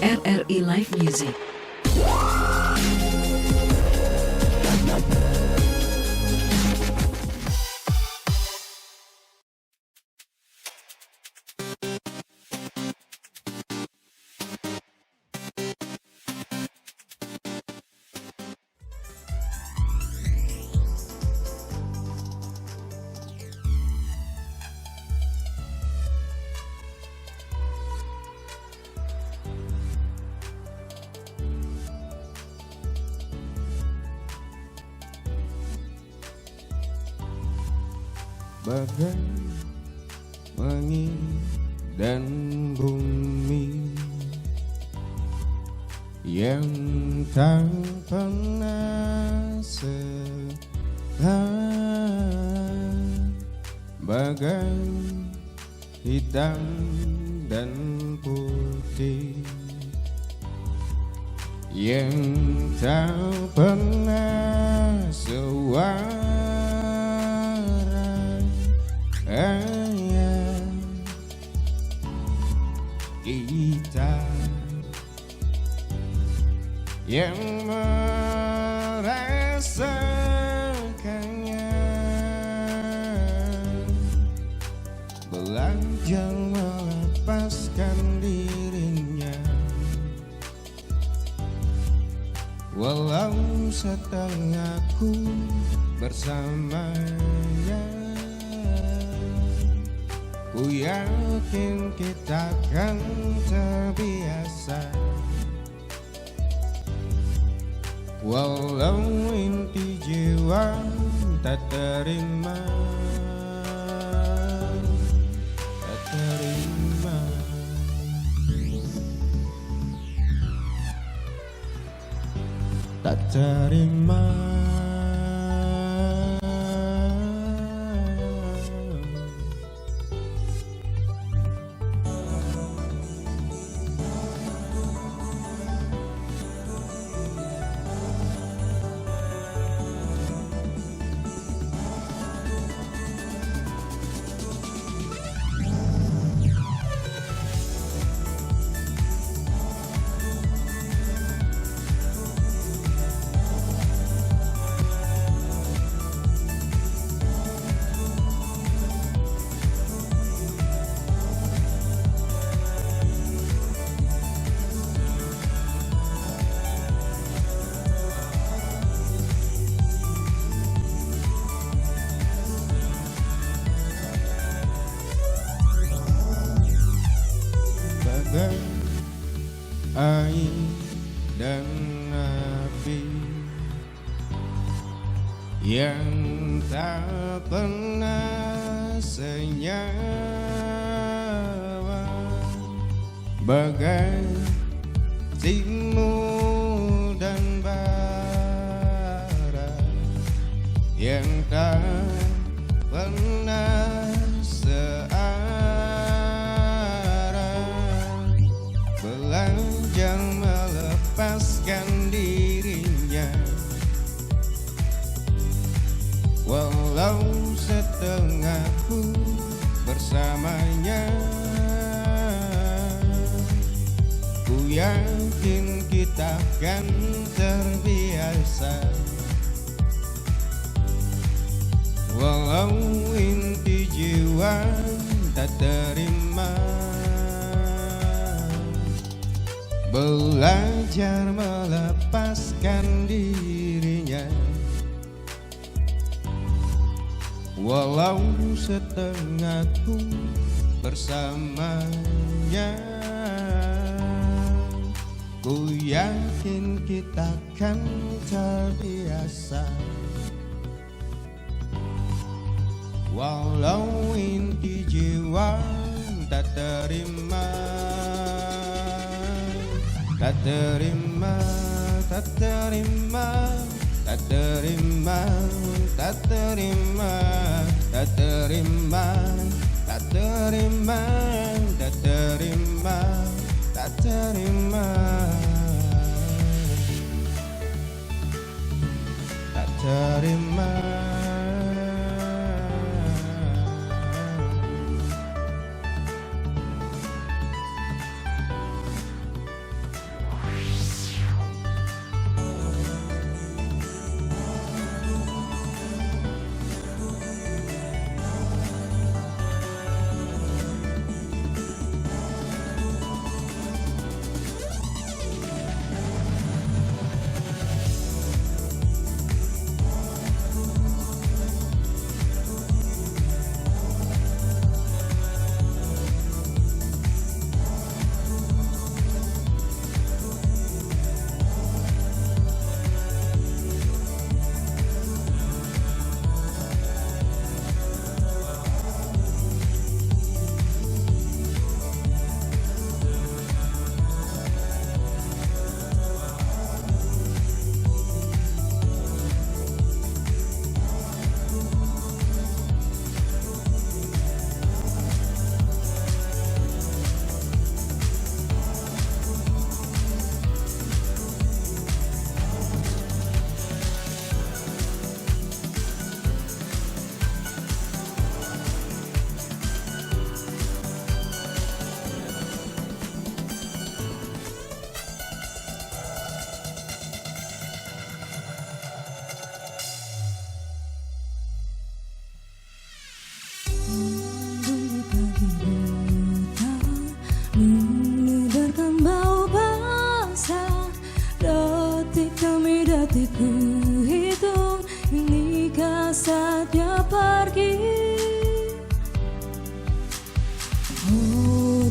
RRI Live Music. Bagai langit dan bumi yang tak pernah sehat, bagai hitam dan putih yang tak pernah sewara. Kita yang merasakannya belajar melepaskan dirinya, walau setengahku bersamanya. Ku yakin kita akan terbiasa, walau inti jiwa tak terima, tak terima. Tak terima. Air dan api yang tak pernah senyawa, bagai timur dan barat yang tak pernah belajar melepaskan dirinya, walau setengahku bersamanya. Ku yakin kita akan terbiasa, walau inti jiwa tak terima. Belajar melepaskan dirinya, walau setengahku bersamanya. Ku yakin kita akan terbiasa, walau inti jiwa tak terima. Tak terima, tak terima, tak terima, tak terima, tak terima, tak terima, tak terima, tak terima, tak terima.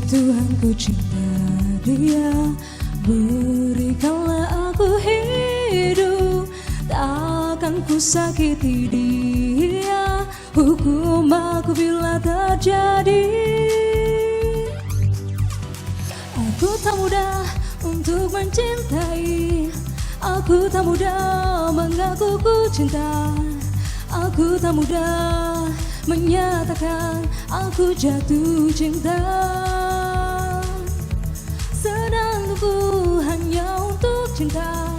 Tuhan ku cinta dia, berikanlah aku hidup, takkan ku sakiti dia, hukum aku bila terjadi. Aku tak mudah untuk mencintai, aku tak mudah mengaku ku cinta, aku tak mudah menyatakan aku jatuh cinta. Sedang tubuh hanya untuk cinta,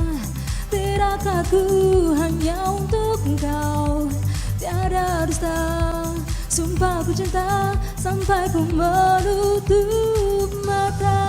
tirakatku hanya untuk engkau. Tiada dusta, sumpah ku cinta sampai ku menutup mata.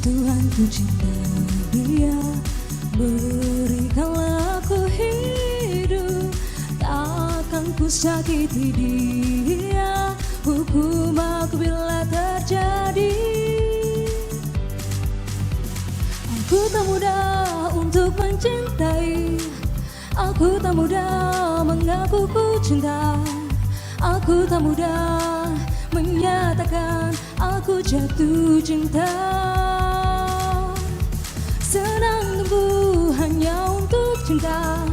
Tuhan ku cinta dia, berikanlah aku hidup, takkan ku sakiti dia, hukum aku bila terjadi. Aku tak mudah untuk mencintai, aku tak mudah mengaku ku cinta, aku tak mudah menyatakan aku jatuh cinta. Senang tumbuh hanya untuk cinta,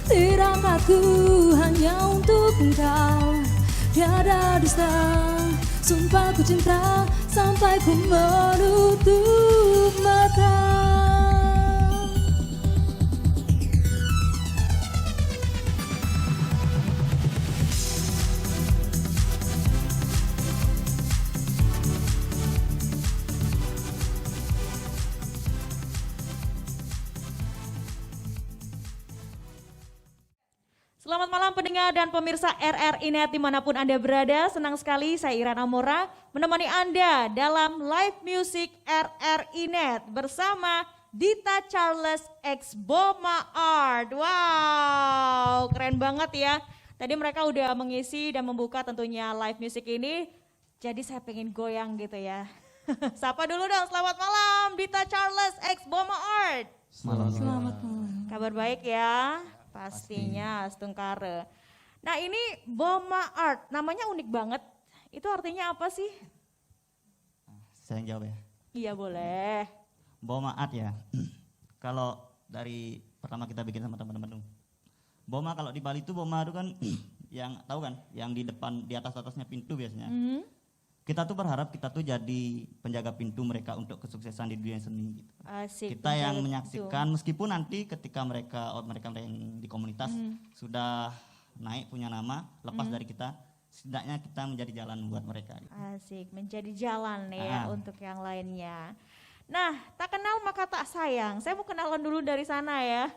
tirakatku hanya untuk engkau. Tiada dusta, sumpah ku cinta sampai ku menutup mata. Selamat malam pendengar dan pemirsa RRI Net dimanapun Anda berada. Senang sekali saya Iran Amora menemani Anda dalam live music RRI Net bersama Dita Charles X Boma Art. Wow, keren banget ya. Tadi mereka udah mengisi dan membuka tentunya live music ini. Jadi saya pengen goyang gitu ya. Sapa dulu dong, selamat malam Dita Charles X Boma Art. Selamat malam. Kabar baik ya? Pastinya, Stungkare. Nah ini Boma Art, namanya unik banget. Itu artinya apa sih? Saya yang jawab ya. Iya boleh. Boma Art ya. Kalau dari pertama kita bikin sama teman-teman. Boma kalau di Bali itu Boma itu kan yang tahu kan, yang di depan di atasnya pintu biasanya. Kita tuh berharap kita tuh jadi penjaga pintu mereka untuk kesuksesan di dunia seni gitu. Asik. Kita yang menyaksikan meskipun nanti ketika mereka yang di komunitas sudah naik punya nama lepas dari kita, setidaknya kita menjadi jalan buat mereka. Gitu. Asik, menjadi jalan ya untuk yang lainnya. Nah, tak kenal maka tak sayang. Saya mau kenalan dulu dari sana ya.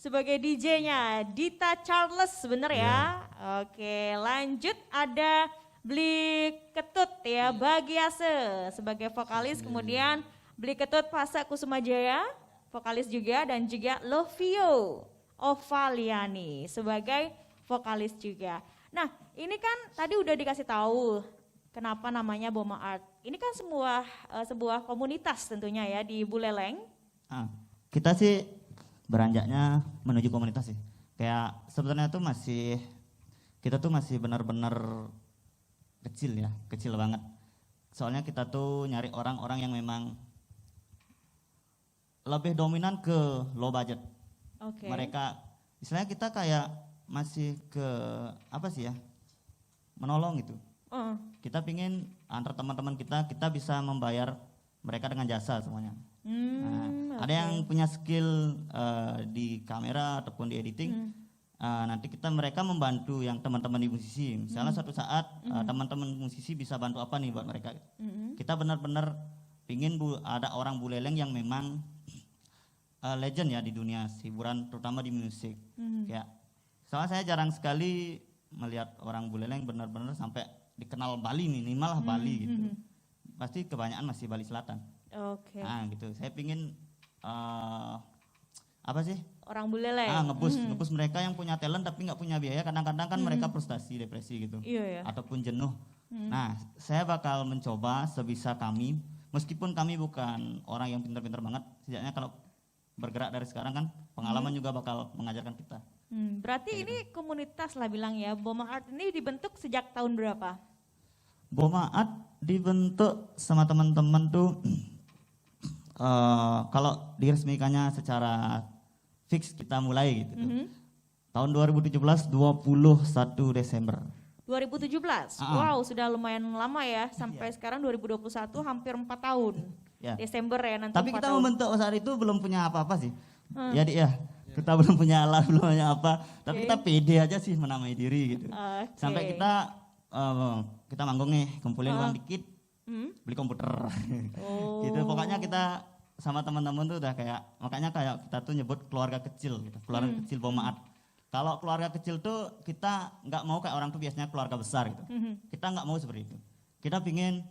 Sebagai DJ-nya Dita Charles, bener ya? Oke, lanjut ada Bli Ketut ya, Bagiase sebagai vokalis, kemudian Bli Ketut Fasa Kusumajaya, vokalis juga, dan juga Lovio Ovaliani sebagai vokalis juga. Nah, ini kan tadi udah dikasih tahu kenapa namanya Boma Art. Ini kan sebuah komunitas tentunya ya di Buleleng. Kita sih beranjaknya menuju komunitas sih. Kayak sebenarnya tuh kita tuh masih benar-benar kecil banget. Soalnya kita tuh nyari orang-orang yang memang lebih dominan ke low budget. Oke. Mereka, istilahnya kita kayak masih ke apa sih ya, menolong gitu. Kita pingin antar teman-teman kita bisa membayar mereka dengan jasa semuanya. Ada yang punya skill di kamera ataupun di editing. Nanti mereka membantu yang teman-teman di musisi. Misalnya suatu saat teman-teman musisi bisa bantu apa nih buat mereka. Kita benar-benar pingin ada orang Buleleng yang memang legend ya di dunia hiburan, terutama di musik. Ya, soalnya saya jarang sekali melihat orang Buleleng benar-benar sampai dikenal Bali, minimal lah Bali gitu. Pasti kebanyakan masih Bali Selatan. Oke. Nah gitu, saya pingin apa sih? Orang Buleleng. Ngebus mereka yang punya talent tapi nggak punya biaya. Kadang-kadang kan mereka frustasi, depresi gitu, Iya ya. ataupun jenuh. Nah, saya bakal mencoba sebisa kami, meskipun kami bukan orang yang pintar-pintar banget. Setidaknya kalau bergerak dari sekarang kan pengalaman juga bakal mengajarkan kita. Berarti ini komunitas lah bilang ya. Boma Art ini dibentuk sejak tahun berapa? Boma Art dibentuk sama teman-teman tuh kalau diresmikannya secara fix kita mulai gitu. Tahun 2017 21 Desember. 2017. Wow, sudah lumayan lama ya. Sampai sekarang 2021 hampir 4 tahun. Ya. Desember ya nanti. Tapi 4 kita tahun. membentuk saat itu belum punya apa-apa sih. Jadi ya, kita belum punya alat, belum punya apa. Tapi kita pede aja sih menamai diri gitu. Sampai kita manggung nih, kumpulin uang dikit, beli komputer. Gitu. Pokoknya kita sama teman-teman tuh udah kayak, makanya kayak kita tuh nyebut keluarga kecil gitu. Keluarga kecil Boma Art. Kalau keluarga kecil tuh kita nggak mau kayak orang tuh biasanya keluarga besar gitu. Kita nggak mau seperti itu. Kita pingin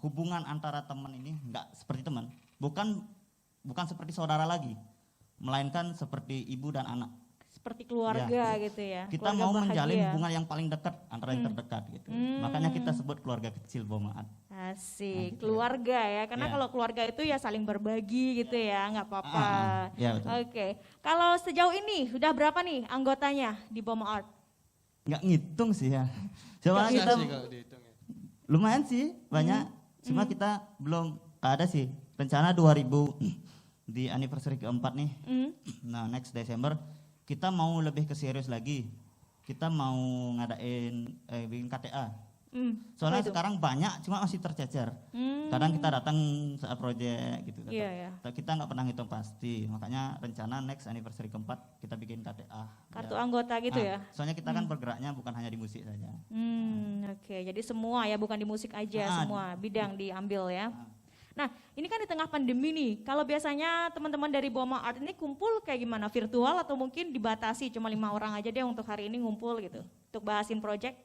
hubungan antara teman ini nggak seperti teman, bukan seperti saudara lagi, melainkan seperti ibu dan anak. Seperti keluarga gitu ya. Kita keluarga mau bahagia. menjalin hubungan yang paling dekat antara yang terdekat gitu. Makanya kita sebut keluarga kecil Boma Art. Asik, keluarga ya. Karena kalau keluarga itu ya saling berbagi gitu ya, nggak apa-apa. Ya, betul. Oke, kalau sejauh ini udah berapa nih anggotanya di Boma Art? Nggak ngitung sih ya. Coba Banyak kita sih kalau dihitung ya. lumayan sih banyak. Cuma kita belum ada sih rencana 2000 di anniversary keempat nih. Nah next Desember kita mau lebih ke serius lagi. Kita mau ngadain bikin KTA. Soalnya sekarang banyak cuma masih tercecer. Kadang kita datang saat proyek gitu. Iya, ya. Kita nggak pernah hitung pasti. Makanya rencana next anniversary keempat kita bikin KTA. Kartu anggota gitu ya? Soalnya kita kan bergeraknya bukan hanya di musik saja. Oke, jadi semua ya, bukan di musik aja, semua bidang diambil ya. Nah, ini kan di tengah pandemi nih. Kalau biasanya teman-teman dari Boma Art ini kumpul kayak gimana? Virtual atau mungkin dibatasi cuma 5 orang aja deh untuk hari ini ngumpul gitu, untuk bahasin project?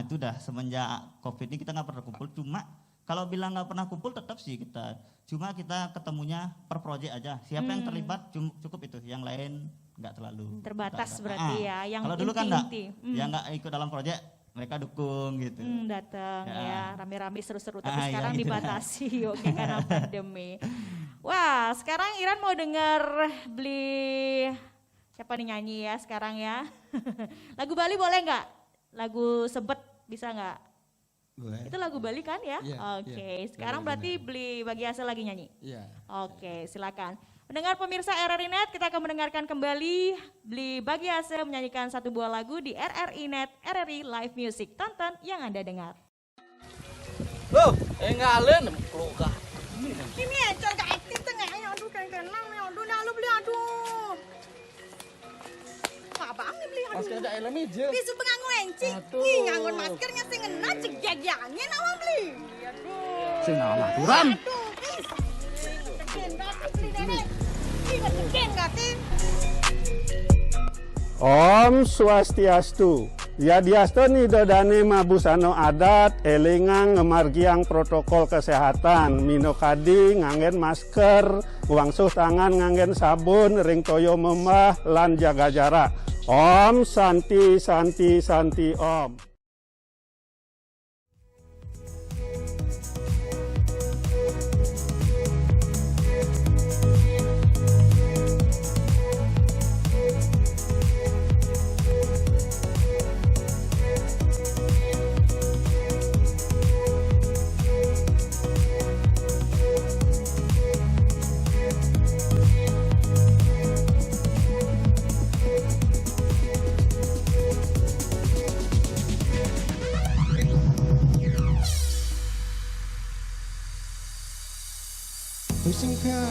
Itu dah semenjak COVID ini kita nggak pernah kumpul. Cuma kalau bilang nggak pernah kumpul tetap sih kita. Cuma kita ketemunya per project aja. Siapa yang terlibat cukup itu. Yang lain nggak terlalu. Terbatas berarti ya. Yang kalau dulu kan nggak, inti-inti. yang nggak ikut dalam project mereka dukung gitu. Datang ya, rame-rame seru-seru. Tapi Ya, sekarang gitu dibatasi, oke, karena pandemi. Wah, sekarang Iran mau denger beli siapa nih nyanyi ya sekarang ya? Lagu Bali boleh nggak? Lagu Sebet bisa nggak? Boleh. Itu lagu Bali kan ya? Iya, Oke, iya. sekarang Bali, berarti beli Bagi Asa lagi nyanyi? Iya. Oke, silakan. Mendengar pemirsa RRI Net, kita akan mendengarkan kembali Beli Bagi Asa menyanyikan satu buah lagu di RRI Net, RRI Live Music. Tonton yang Anda dengar. Loh, ngalen luka. Ini aja gak aktif tengah aduh kan kenal aduh nah lu beli aduh. Abang nih beli aduh. Masker ada air meja. Bisu penganggur encing. Aduh. Ih nganggur masker ngasih ngena cegjag-jagnya awang beli. Aduh. Sing nama aturan. Aduh, is. Ngeten gati beli nenek. Ih ngeten gati. Om Swastiastu. Yadiastoni dodane mabusano adat, elingang ngemargiang protokol kesehatan, minokadi nganggen masker, wangsuh tangan nganggen sabun, ring toyo memah, lan jaga jarak. Om Santi Santi Santi Om.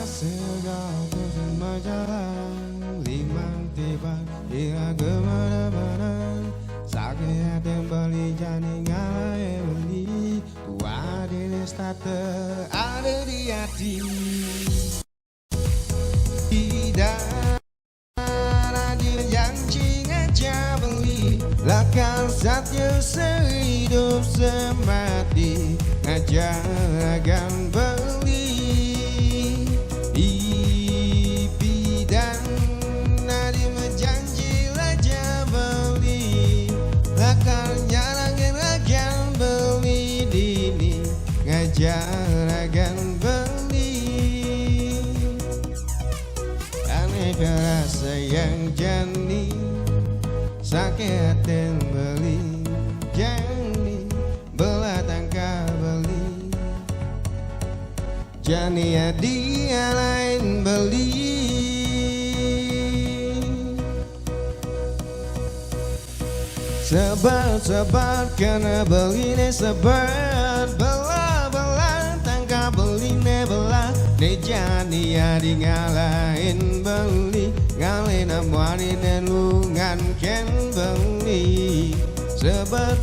segala musim berjalan, limang tiba hingga kemana-mana. Sakit hati beli jani ngalai beli, buat ini starter ada di hati. Tidak ada janji ngajak beli, lakar saatnya sehidup semati, ngajak akan beli. Ipi dan nadi menjanji aja beli, lakar nyarangin akan beli dini, ngajak akan beli. Aneh rasa yang jani, sakit hati beli jani, belah tangka beli jani dia lain beli. Sebar karena beli ne sebar, belah tangka beli ne belah, ne jani di ngalahin beli, ngalahin amuani ne lungan ken beli. Sebar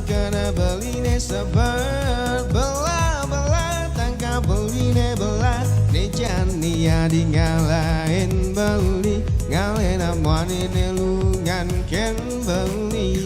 karena beli ne sebar, belah tangka beli ne belah, ne jani di ngalahin beli, ngalahin amuani ne lungan ken beli.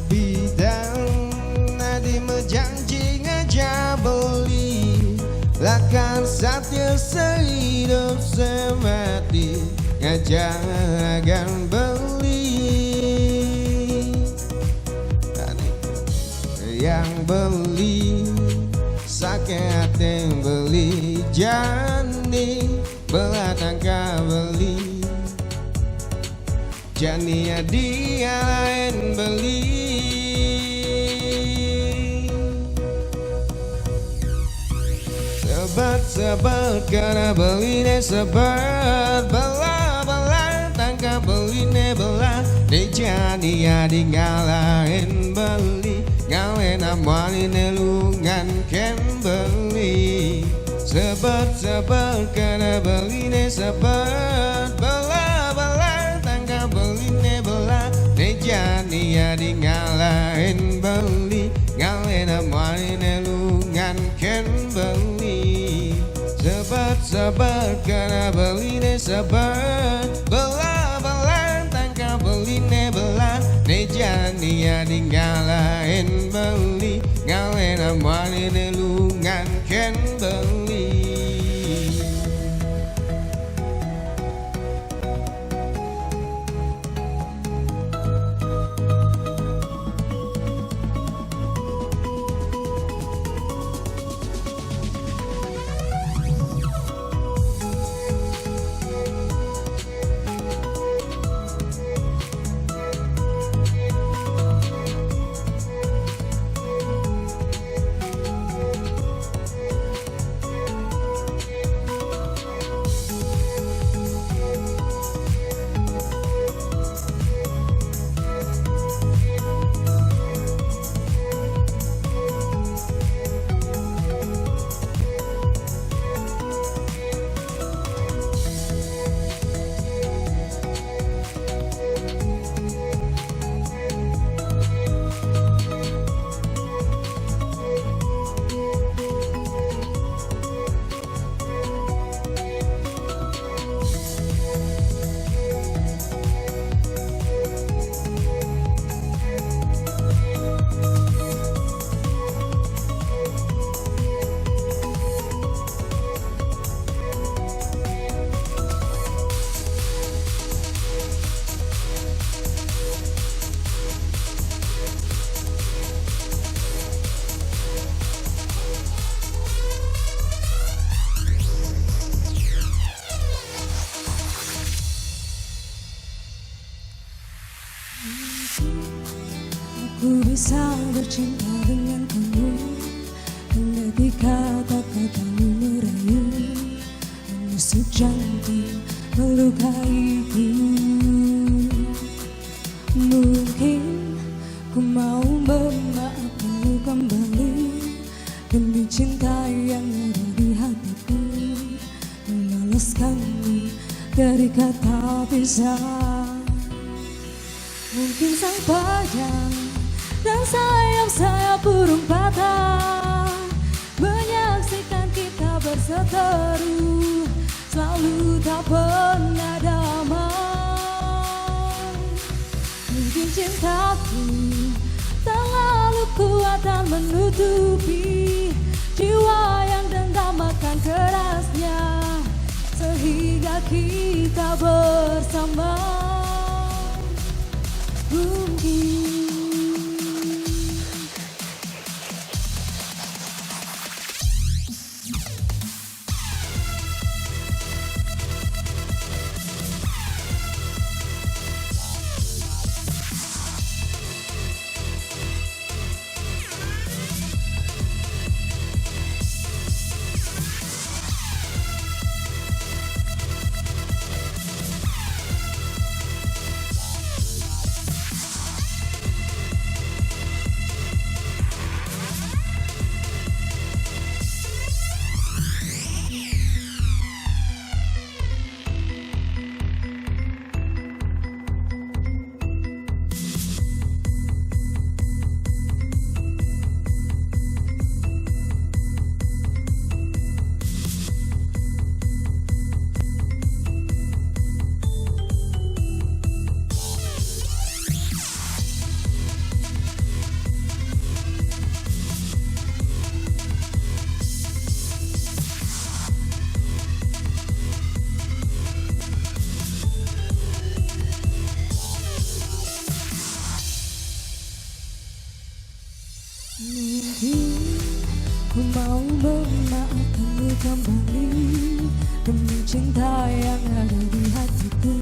Bidang nadi menjanji ngajak beli, lakar saatnya sehidup semati, ngajak akan beli. Yang beli sakit hati beli jani, belah tangka beli jani dia lain beli. Sebar karena beli ne sebar, belah tangka beli ne belah, ne jani di ngalahin beli, ngalahin amuani ne lungan ken beli. Sebar karena beli ne sebar, belah tangka beli ne belah, ne jani di ngalahin beli, ngalahin amuani ne lungan ken beli. Sebar karena beli ne sebar, belah tangka beli ne belah, ne jani di ngalahin beli, ngalahin amuani ne lungan ken beli. ku bisa bercinta dengan kamu. Kendati kata-katamu merayu, menusuk jantung, melukaiku. Mungkin ku mau memaafkanmu kembali demi cinta yang ada di hatiku, meloloskanmu dari kata pisah. Mungkin sang pajang dan sayap-sayap burung patah menyaksikan kita berseteru, selalu tak pernah damai. Mungkin cintaku terlalu kuat dan menutupi jiwa yang dendam akan kerasnya, sehingga kita bersama. Mungkin ku mau memaafkanmu kembali demi cinta yang ada di hatiku,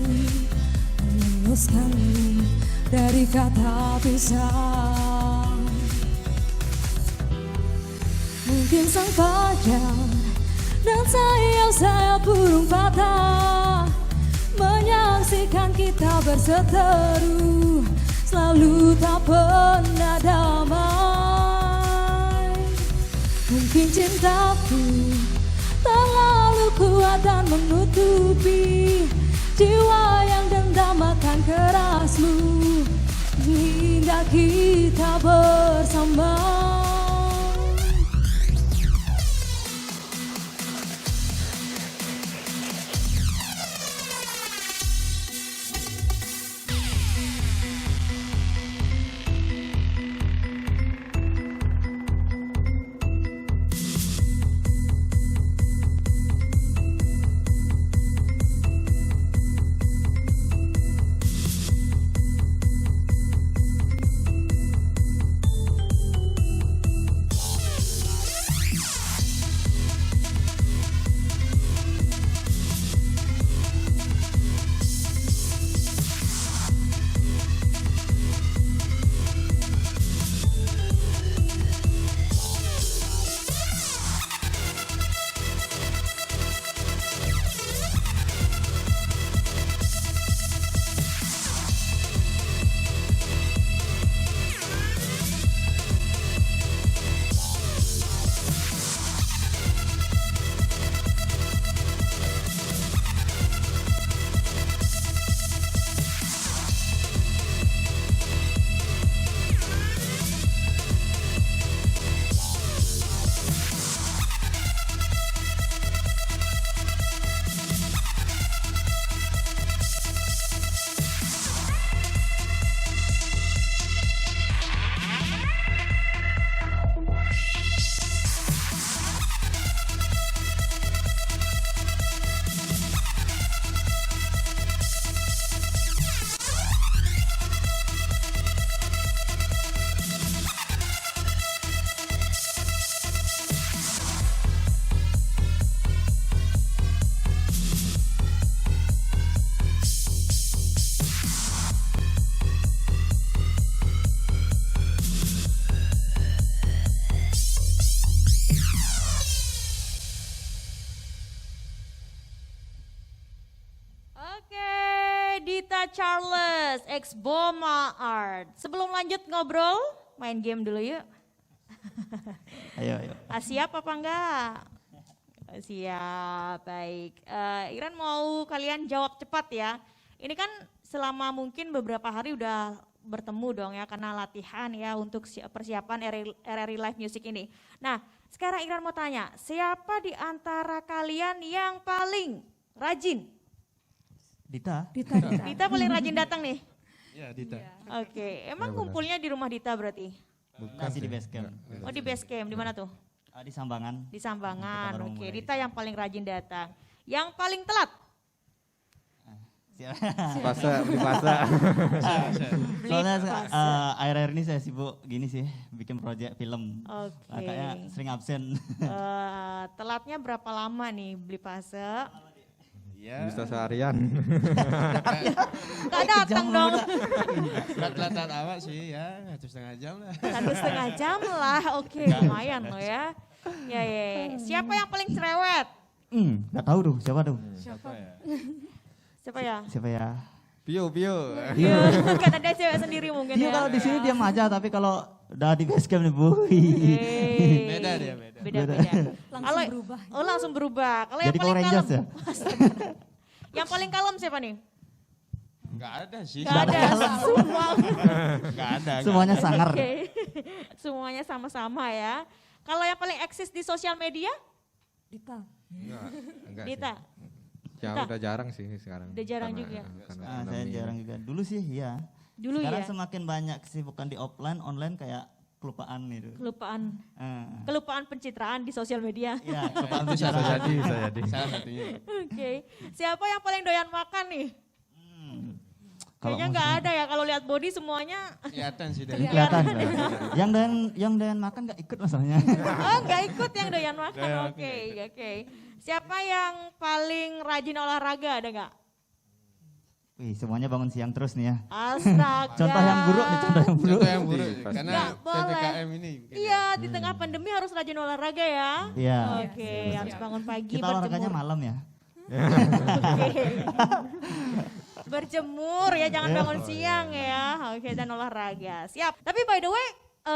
meloloskanmu dari kata pisah. Mungkin sang fajar dan sayap-sayap burung patah menyaksikan kita berseteru, selalu tak pernah damai. Mungkin cintaku terlalu kuat dan menutupi jiwa yang dendam akan kerasmu, hingga kita bersama. X Boma Art. Sebelum lanjut ngobrol, main game dulu yuk. Ayo, ayo. Siap apa enggak? Siap, baik. Iran mau kalian jawab cepat ya. Ini kan selama mungkin beberapa hari udah bertemu dong ya karena latihan ya untuk persiapan RRI Live Music ini. Nah, sekarang Iran mau tanya, siapa di antara kalian yang paling rajin? Dita? Dita paling rajin datang nih? Ya, Dita. Oke, emang kumpulnya di rumah Dita berarti? Masih di base camp. Oh di base camp, di mana tuh? Di Sambangan. Di Sambangan, Kita baru oke. mulai. Dita yang paling rajin datang. Yang paling telat? Beli pasa. Soalnya akhir-akhir ini saya sibuk gini sih, bikin project film. Oke. Makanya sering absen. Telatnya berapa lama nih beli fase? Ya. Bisa seharian. Gak datang dong. Telat awak sih ya, 1,5 jam lah. 1,5 jam lah, oke lumayan loh ya. Ya. Siapa yang paling cerewet? Gak tahu tuh, siapa tuh? Siapa ya? Siapa ya? Pio. Iya, karena dia cewek sendiri mungkin Dia ya. kalau di sini diam aja, tapi kalau udah di base camp nih bu. Hey. Beda dia, beda. Beda. Langsung berubah. Oh langsung berubah. Kalau yang Jadi paling Power kalem? Rangers ya? Yang paling kalem siapa nih? Enggak ada sih. Gak ada, semua. Enggak ada. Semuanya sangar. Oke. Semuanya sama-sama ya. Kalau yang paling eksis di sosial media? Dita. Enggak Dita. sih. Ya udah jarang sih sekarang. Udah jarang Karena- juga. karena Saya pandemi. jarang juga. Dulu sih iya. Dulu Sekarang ya? semakin banyak kesibukan di offline, online kayak kelupaan itu. Kelupaan pencitraan di sosial media. Iya, kelupaan Bisa bicara. Bisa jadi. Salah satunya. Oke. Siapa yang paling doyan makan nih? Kalau Kayaknya nggak ada ya kalau lihat body semuanya. Kelihatan sih dari kelihatan. yang doyan makan nggak ikut masalahnya. Oh nggak ikut yang doyan makan. Oke. Siapa yang paling rajin olahraga ada nggak? Wih, semuanya bangun siang terus nih ya. Astaga. Contoh yang buruk nih, contoh yang buruk. Contoh yang buruk Pasti. karena Nggak boleh. PPKM ini. Iya di tengah pandemi harus rajin olahraga ya. Iya. Oke harus bangun pagi Kita olahraganya berjemur. malam ya. Oke. Berjemur ya jangan bangun siang ya. Oke dan olahraga. Siap. Tapi by the way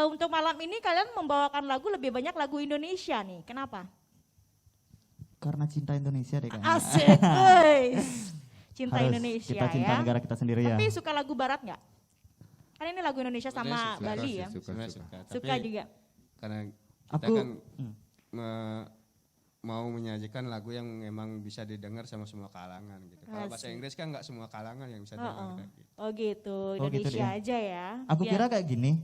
untuk malam ini kalian membawakan lagu lebih banyak lagu Indonesia nih. Kenapa? Karena cinta Indonesia deh kayaknya. Asik guys. Cinta Harus Indonesia kita cinta ya. negara kita sendiri ya. Tapi suka lagu barat nggak? Kan ini lagu Indonesia sama Suka, Bali ya. Sebenarnya suka. Suka Tapi juga. karena kita Aku kan mau menyajikan lagu yang memang bisa didengar sama semua kalangan gitu. Kalau bahasa Asik. Inggris kan nggak semua kalangan yang bisa dengar. Gitu. Oh gitu, Oh, gitu Indonesia dia. aja ya. Aku Biar- kira kayak gini.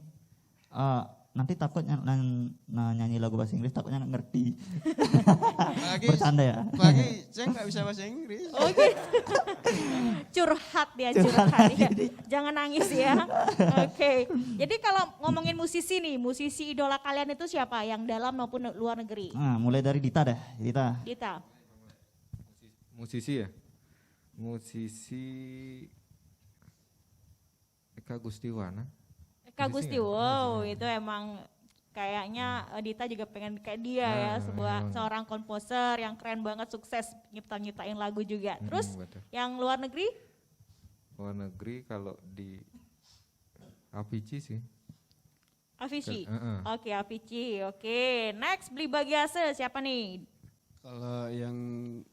Nanti takut nyanyi lagu bahasa Inggris takutnya nggak ngerti. Apalagi, Bercanda ya. apalagi saya nggak bisa bahasa Inggris. Oh gitu. Curhat ya, curhat ya. Jangan nangis ya. Oke. Jadi kalau ngomongin musisi nih, musisi idola kalian itu siapa? Yang dalam maupun luar negeri? Nah, mulai dari Dita deh. Dita. Dita. Musisi ya? Musisi Eka Gustiwana. Kak Gusti, wow itu emang kayaknya Dita juga pengen kayak dia ya, seorang komposer yang keren banget, sukses nyiptain lagu juga. Terus Betul. yang luar negeri? Luar negeri kalau di Avicii sih. Avicii. Heeh. Oke, Avicii. Oke, next beli bagiase siapa nih? Kalau yang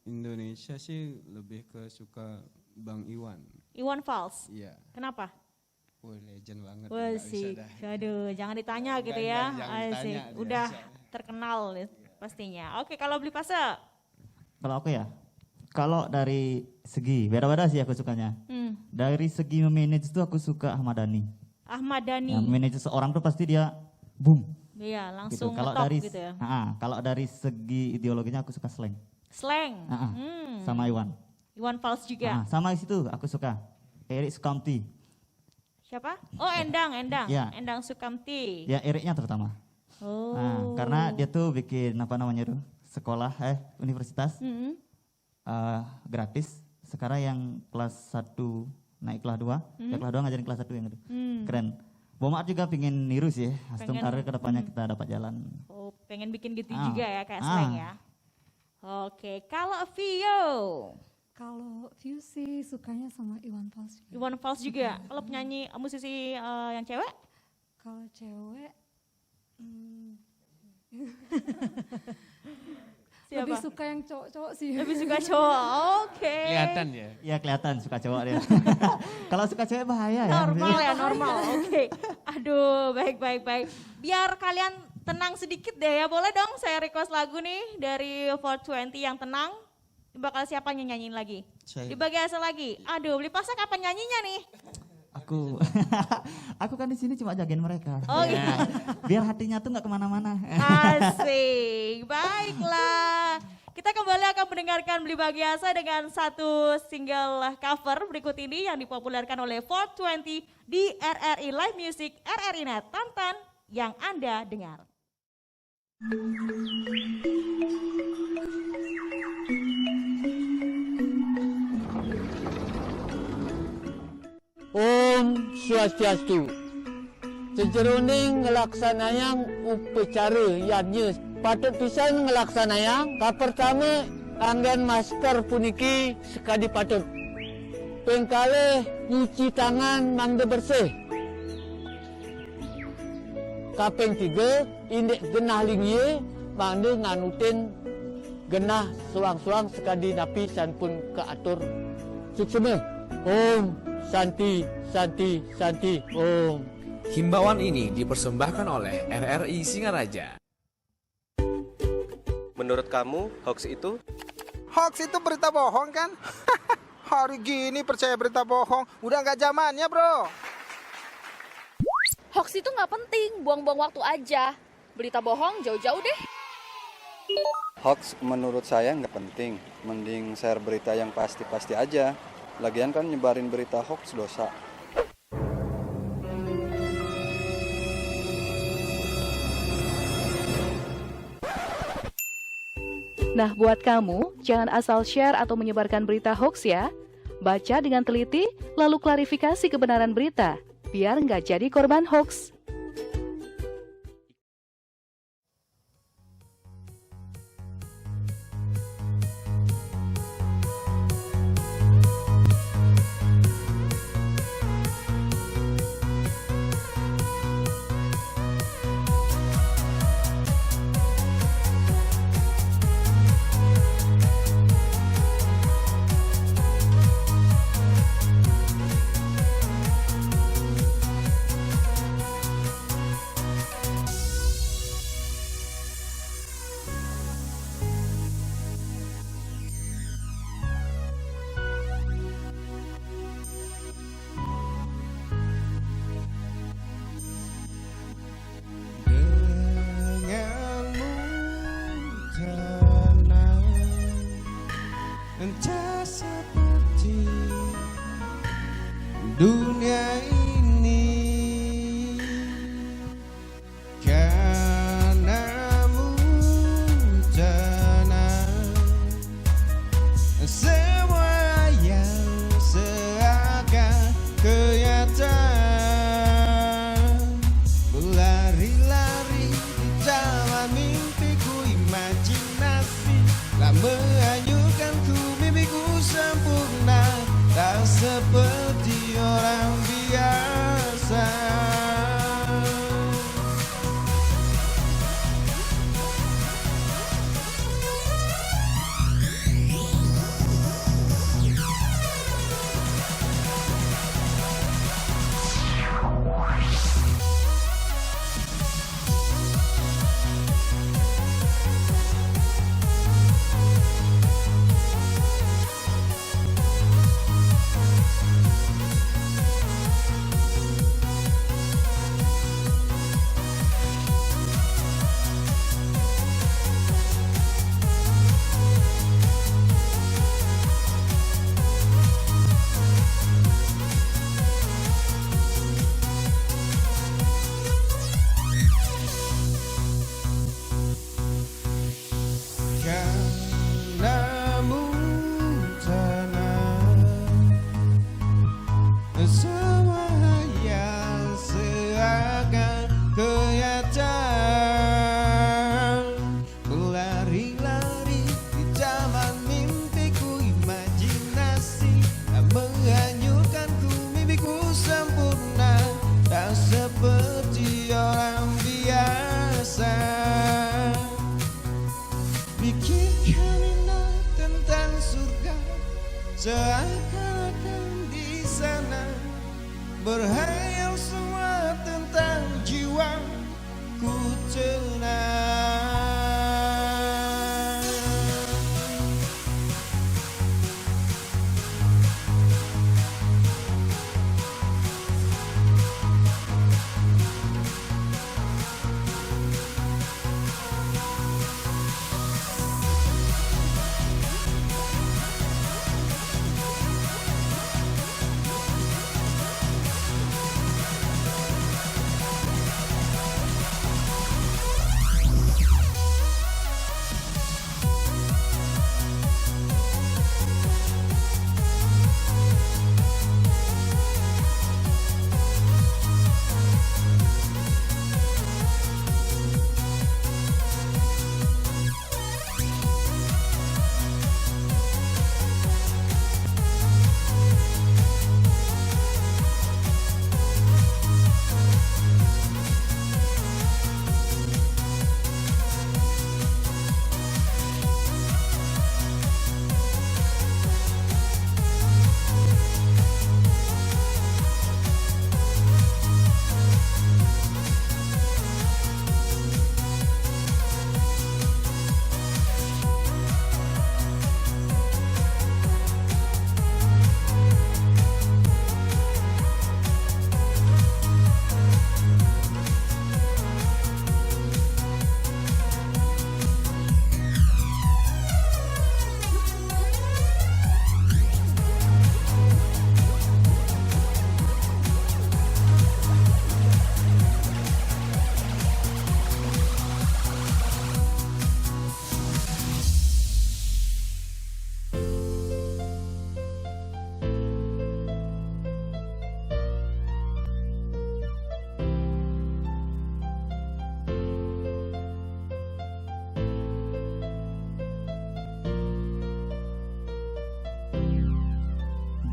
Indonesia sih lebih ke suka Bang Iwan. Iwan Fals. Iya. Kenapa? Wah legend banget. Wah nggak bisa sih, dah. aduh jangan ditanya gitu Enggak, ya. jangan Asik, ditanya, dia udah bisa. terkenal nih pastinya. Oke, kalau beli fase? Kalau aku ya. Kalau dari segi beda-beda sih aku sukanya. Dari segi memanage itu aku suka Ahmad Dhani. Ahmad Dhani. Yang manage seorang tuh pasti dia boom. Iya, Gitu. langsung Kalau ngetop dari gitu ya. kalau dari segi ideologinya aku suka Slang. Slang. Sama Iwan. Iwan Fals juga. Sama situ aku suka Erik Sukamti. Siapa? Oh, Endang. Ya. Endang Sukamti. Ya Eriknya terutama. Oh. Karena dia tuh bikin apa namanya tuh sekolah universitas Mm-mm. gratis. Sekarang yang kelas 1 naik kelas 2, ya kelas 2 ngajarin kelas 1 yang itu. Keren. Bomat juga pingin niru sih, Astum Pengen. karir kedepannya kita dapat jalan. Oh, pengen bikin gitu Ah. juga ya kayak Slang ya. Oke, kalau Vio. Kalau view sih sukanya sama Iwan Fals juga. Iwan Fals juga. Kalau penyanyi musisi yang cewek? Kalau cewek Siapa? lebih suka yang cowok-cowok sih. Lebih suka cowok. Oke. Kelihatan ya. Iya kelihatan suka cowok dia. Kalau suka cewek bahaya ya. Normal ya, normal. Oke. Aduh, baik. Biar kalian tenang sedikit deh ya. Boleh dong saya request lagu nih dari 420 yang tenang. Bakal siapa yang nyanyiin lagi? Saya. Dibagi hasil lagi. Aduh, beli pasak kapan nyanyinya nih? Aku kan di sini cuma jagain mereka. Oh iya. Biar hatinya tuh nggak kemana-mana. Asik, baiklah. Kita kembali akan mendengarkan Beli Bagiasa dengan satu single cover berikut ini yang dipopulerkan oleh 420 di RRI Live Music RRI Net. Tantan yang Anda dengar. Om Swastiastu. Sejeroning ngelaksanayang upacara yadnya patut pisan ngelaksanayang. Pertama anggen masker puniki sekadi patut. Pengkale nyuci tangan mangde bersih. Kapeng 3 indek genah lingye mangde nganutin genah suang-suang sekadi napi san pun keatur suksema. Om Santi, Om. Himbauan ini dipersembahkan oleh RRI Singaraja. Menurut kamu, hoax itu? Hoax itu berita bohong kan? Hari gini percaya berita bohong, udah nggak zamannya bro. Hoax itu nggak penting, buang-buang waktu aja. Berita bohong jauh-jauh deh. Hoax menurut saya nggak penting, mending share berita yang pasti-pasti aja. Lagian kan nyebarin berita hoax dosa. Nah, buat kamu, jangan asal share atau menyebarkan berita hoax ya. Baca dengan teliti, lalu klarifikasi kebenaran berita, biar nggak jadi korban hoax. ku tenang.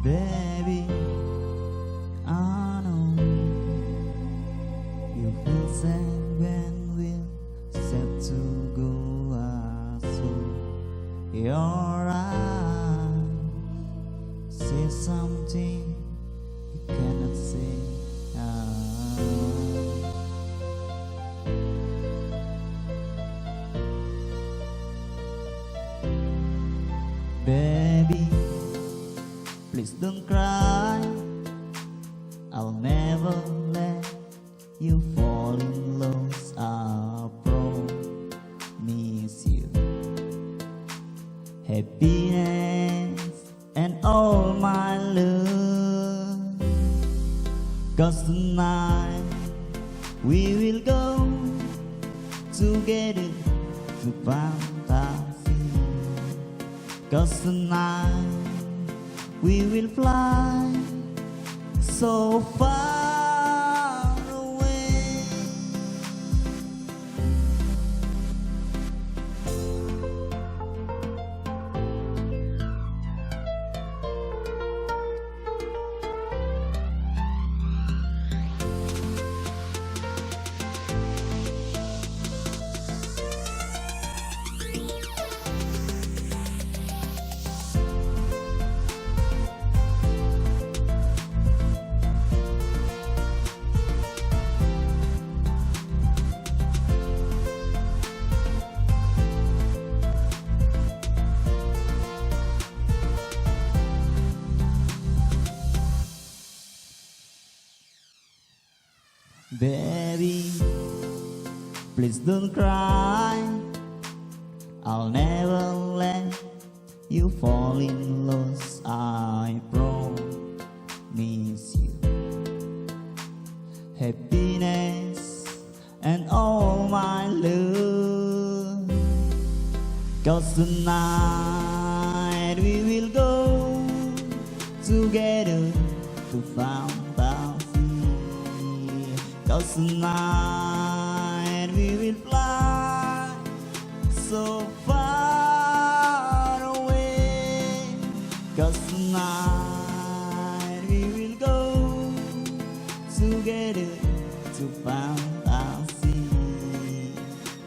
Baby, I know you feel sad when we're set to go astray. Your eyes say something you cannot say. Baby, please don't cry. I'll never let you fall in love. I promise you happiness and all my love. 'Cause tonight we will go together to fantasy. 'Cause tonight we will fly so far away. Baby, please don't cry. I'll never let you fall in love. I promise you happiness and all my love. 'Cause tonight we will go together to fantasy. 'Cause tonight we will fly so far away. 'Cause tonight we will go together to fantasy.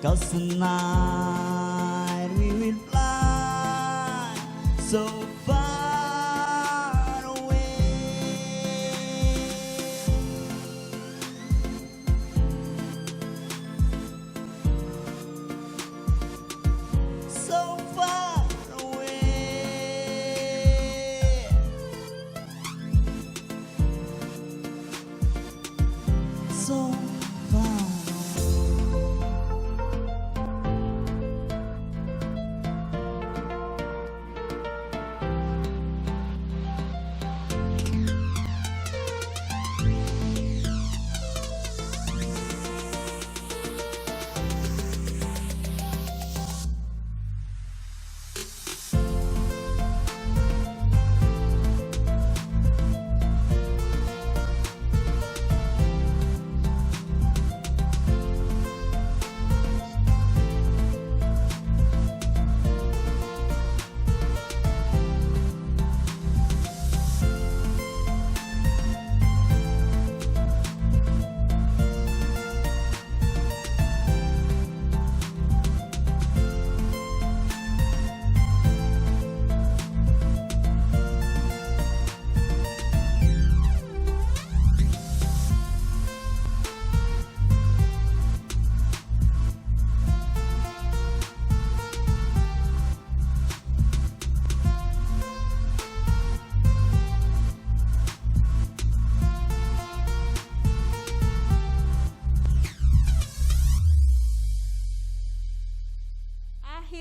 'Cause tonight we will fly so far away.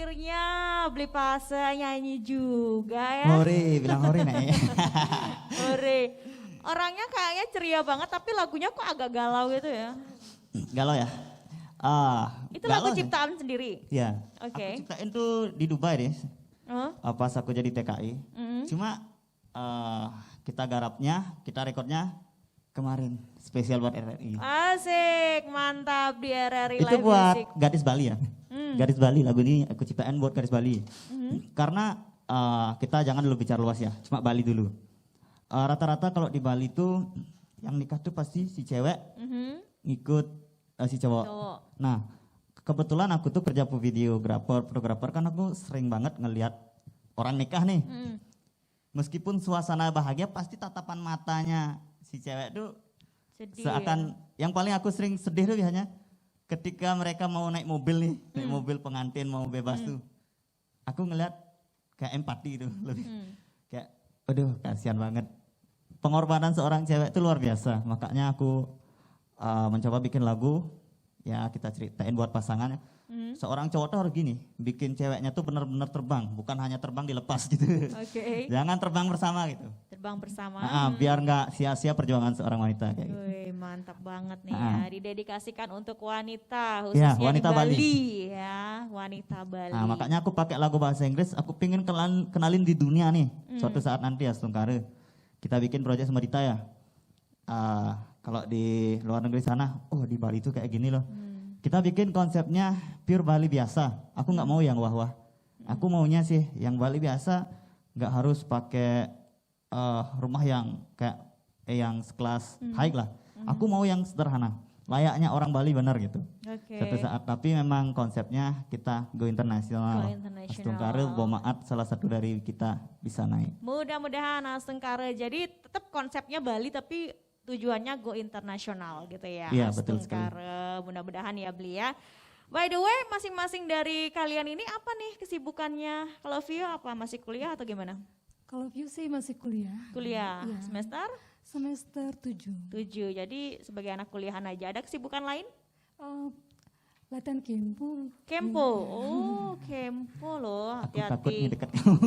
akhirnya Beli Pase nyanyi juga ya. Hore, bilang hore nih. Hore. Orangnya kayaknya ceria banget tapi lagunya kok agak galau gitu ya. Galau ya? Itu lagu galau sih. ciptaan sendiri? Iya. Oke. Aku ciptain tuh di Dubai deh. Oh. Pas aku jadi TKI. Cuma kita garapnya, kita rekodnya kemarin spesial buat RRI. Asik, mantap di RRI Itu Live buat Music. Gadis Bali ya. Gadis Bali, lagu ini aku ciptain buat Gadis Bali. Karena kita jangan dulu bicara luas ya, cuma Bali dulu. Rata-rata kalau di Bali tuh yang nikah tuh pasti si cewek ngikut si cowok. Nah, kebetulan aku tuh kerja videografer, fotografer, kan aku sering banget ngelihat orang nikah nih. Meskipun suasana bahagia, pasti tatapan matanya si cewek tuh sedih, seakan yang paling aku sering sedih tuh biasanya ketika mereka mau naik mobil nih, naik mobil pengantin mau bebas tuh. Aku ngeliat kayak empati itu lebih. Kayak aduh kasihan banget. Pengorbanan seorang cewek itu luar biasa. Makanya aku mencoba bikin lagu, ya kita ceritain buat pasangan. Seorang cowok tuh harus gini, bikin ceweknya tuh benar-benar terbang, bukan hanya terbang dilepas gitu. Oke. Jangan terbang bersama gitu. Terbang bersama. Biar nggak sia-sia perjuangan seorang wanita kayak gitu. Wih, mantap banget nih ya, didedikasikan untuk wanita Ya, khususnya wanita di Bali. Bali. Ya, wanita Bali. Nah, makanya aku pakai lagu bahasa Inggris, aku pengen kenalin di dunia nih. Suatu saat nanti ya Stungkare. Kita bikin proyek sama Dita ya. Kalau di luar negeri sana, oh di Bali itu kayak gini loh. Kita bikin konsepnya pure Bali biasa. Aku nggak mau yang wah-wah. Aku maunya sih yang Bali biasa, nggak harus pakai rumah yang kayak yang sekelas high lah. Aku mau yang sederhana, layaknya orang Bali benar gitu. Suatu saat, tapi memang konsepnya kita go internasional. Astungkare Bomaat salah satu dari kita bisa naik. Mudah-mudahan Astungkare jadi tetap konsepnya Bali tapi tujuannya go internasional gitu ya. Iya, betul sekali. Astungkare, mudah-mudahan ya Beli ya. By the way, masing-masing dari kalian ini apa nih kesibukannya? Kalau Vio apa, masih kuliah atau gimana? Kalau Vio sih masih kuliah. Kuliah, Iya. semester? Semester 7. 7, jadi sebagai anak kuliahan aja. Ada kesibukan lain? Latihan kempo. Kempo, oh kempo loh, Aku takut nih hati-hati. dekat kamu.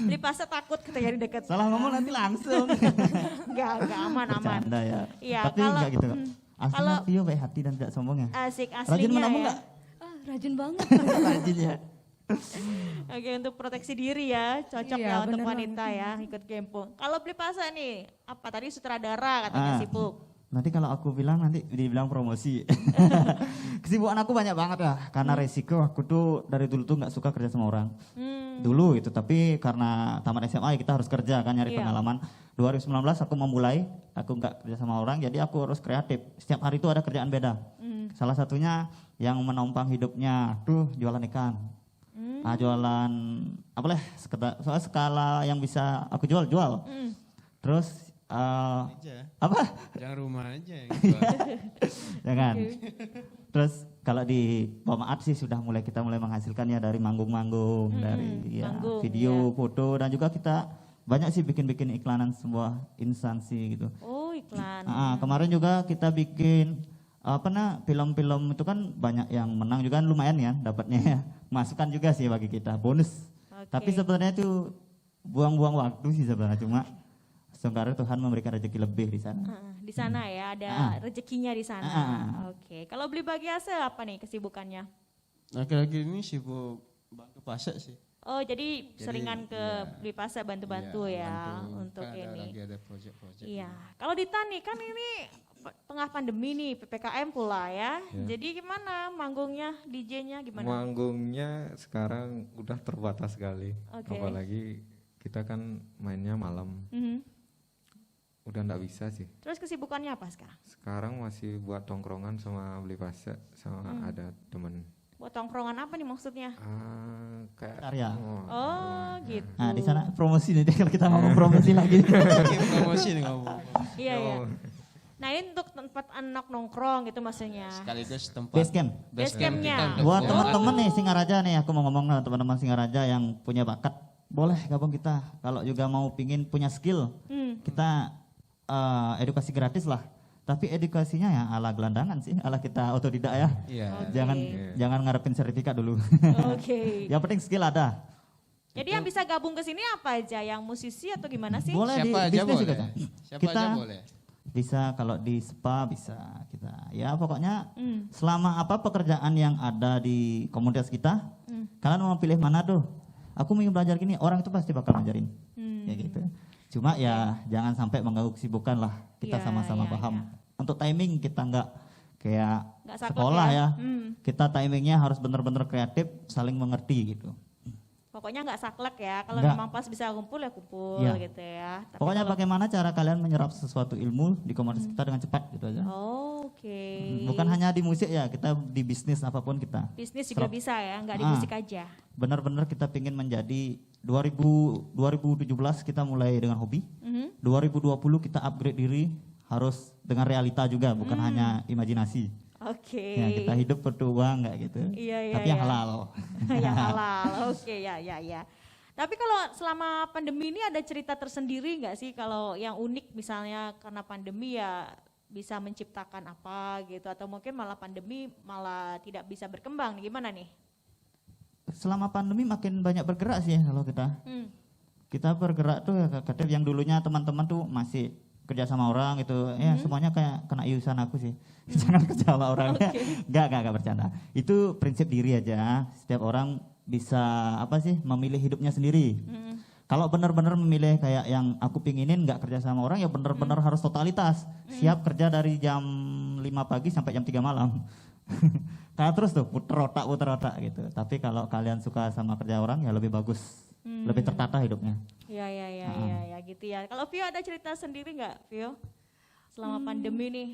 Beli Pase takut ketika di dekat. Salah ngomong nanti langsung. Enggak, aman. Bercanda ya. Iya, Tapi kalau enggak gitu kok. Aslinya kalau Vio baik hati dan tidak sombong ya. asik Rajin aslinya menabung ya. enggak? Rajin banget. Rajin ya. Oke, untuk proteksi diri ya, cocok Iya, ya untuk bener wanita banget. ya ikut kempo. Kalau Beli Pase nih, apa tadi sutradara katanya sibuk. Nanti kalau aku bilang nanti dibilang promosi. Kesibukan aku banyak banget ya, karena resiko aku tuh dari dulu tuh nggak suka kerja sama orang. Dulu itu, tapi karena tamat SMA ya kita harus kerja kan, nyari Iya. pengalaman. 2019 aku memulai, aku nggak kerja sama orang, jadi aku harus kreatif. Setiap hari itu ada kerjaan beda. Salah satunya yang menopang hidupnya tuh jualan ikan. Jualan apa lah, soalnya skala yang bisa aku jual. Terus apa? Jangan rumah aja yang Jangan. Terus kalau di Bomaat sih sudah kita mulai menghasilkan ya dari manggung-manggung, dari ya, manggung, video, foto, dan juga kita banyak sih bikin iklanan sebuah instansi gitu. Oh, iklan. Kemarin juga kita bikin film-film itu kan banyak yang menang juga kan, lumayan ya dapatnya ya. Masukan juga sih bagi kita, bonus. Tapi sebenarnya itu buang-buang waktu sih sebenarnya, cuma Astungkare Tuhan memberikan rezeki lebih di sana. Di sana ya, ada rezekinya di sana. Oke, kalau Beli Bagiase apa nih kesibukannya? Laki-laki ini sibuk bantu Pase sih. Oh, jadi seringan ke Beli Pase bantu-bantu ya bantu. untuk Kan ini. Lagi ada project-project. Iya, kalau Dita nih kan ini tengah pandemi nih, PPKM pula ya. Jadi gimana manggungnya, DJ-nya gimana? Manggungnya sekarang udah terbatas sekali. Apalagi kita kan mainnya malam. Udah nggak bisa sih. Terus kesibukannya apa sekarang? Sekarang masih buat tongkrongan sama Beli Pase sama ada temen. Buat tongkrongan apa nih maksudnya? Kayak Karya. Oh gitu. Nah di sana promosi nih kalau kita ngomong promosi lagi. Promosi nih ngomong. Iya. Nah ini untuk tempat anak nongkrong gitu maksudnya. Sekaligus tempat Base camp. Base campnya. Buat teman-teman nih Singaraja nih, aku mau ngomong lah teman-teman Singaraja yang punya bakat, boleh gabung kita. Kalau juga mau pingin punya skill, kita edukasi gratis lah. Tapi edukasinya ya ala gelandangan sih, ala kita otodidak ya. Iya. Jangan ngarepin sertifikat dulu. Oke. Yang penting skill ada. Jadi yang bisa gabung ke sini apa aja? Yang musisi atau gimana sih? Boleh Siapa di aja bisnis boleh. juga. Siapa Kita aja boleh. bisa kalau di spa bisa kita. Ya pokoknya selama apa pekerjaan yang ada di komunitas kita, kalian mau pilih mana tuh? Aku mau belajar gini, orang itu pasti bakal ngajarin. Ya gitu. Cuma ya jangan sampai mengganggu kesibukan lah. Kita Iya, sama-sama iya, paham. iya. Untuk timing kita nggak kayak Nggak saklek sekolah ya. ya. Kita timingnya harus benar-benar kreatif, saling mengerti gitu. Pokoknya nggak saklek ya. Kalau Nggak. memang pas bisa kumpul ya kumpul Iya. gitu ya. Tapi Pokoknya kalau- bagaimana cara kalian menyerap sesuatu ilmu di komunitas kita dengan cepat gitu aja. Oh, oke. Bukan hanya di musik ya, kita di bisnis apapun kita. Bisnis juga bisa ya, nggak di Ah. musik aja. Benar-benar kita pingin menjadi 2017 kita mulai dengan hobi. 2020 kita upgrade diri harus dengan realita juga, bukan hanya imajinasi. Oke. Ya, kita hidup perlu uang nggak gitu. Iya, iya, Tapi yang iya. halal. Yang halal, oke ya. Tapi kalau selama pandemi ini ada cerita tersendiri nggak sih kalau yang unik misalnya karena pandemi ya bisa menciptakan apa gitu atau mungkin malah pandemi malah tidak bisa berkembang nih, gimana nih? Selama pandemi makin banyak bergerak sih kalau kita. Kita bergerak tuh ya kreatif yang dulunya teman-teman tuh masih kerja sama orang gitu, ya semuanya kayak kena iusan aku sih. Jangan kerja sama orang. Enggak bercanda. Itu prinsip diri aja. Setiap orang bisa apa sih memilih hidupnya sendiri. Kalau benar-benar memilih kayak yang aku pinginin nggak kerja sama orang ya benar-benar harus totalitas. Siap kerja dari jam 5 pagi sampai jam 3 malam. Kayak terus tuh puter otak gitu. Tapi kalau kalian suka sama kerja orang ya lebih bagus. Lebih tertata hidupnya. Iya gitu ya. Kalau Vio ada cerita sendiri nggak, Vio? Selama pandemi nih.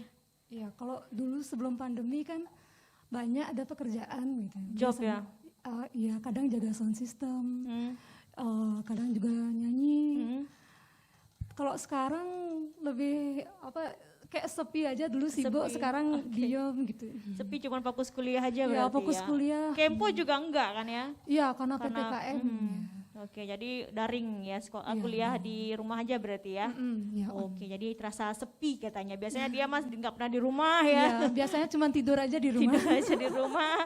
Ya kalau dulu sebelum pandemi kan banyak ada pekerjaan gitu. Job Biasanya, iya kadang jaga sound system, kadang juga nyanyi. Kalau sekarang lebih apa kayak sepi aja, dulu sibuk Sepi, sekarang diam gitu. Sepi cuma fokus kuliah aja Ya, berarti fokus ya. kuliah. Kempo juga enggak kan ya? Iya karena PPKM. Oke, jadi daring ya, kuliah di rumah aja berarti ya? Ya, Oke, jadi terasa sepi katanya. Biasanya dia mas nggak pernah di rumah ya? Iya, biasanya cuma tidur aja di rumah. Tidur aja di rumah,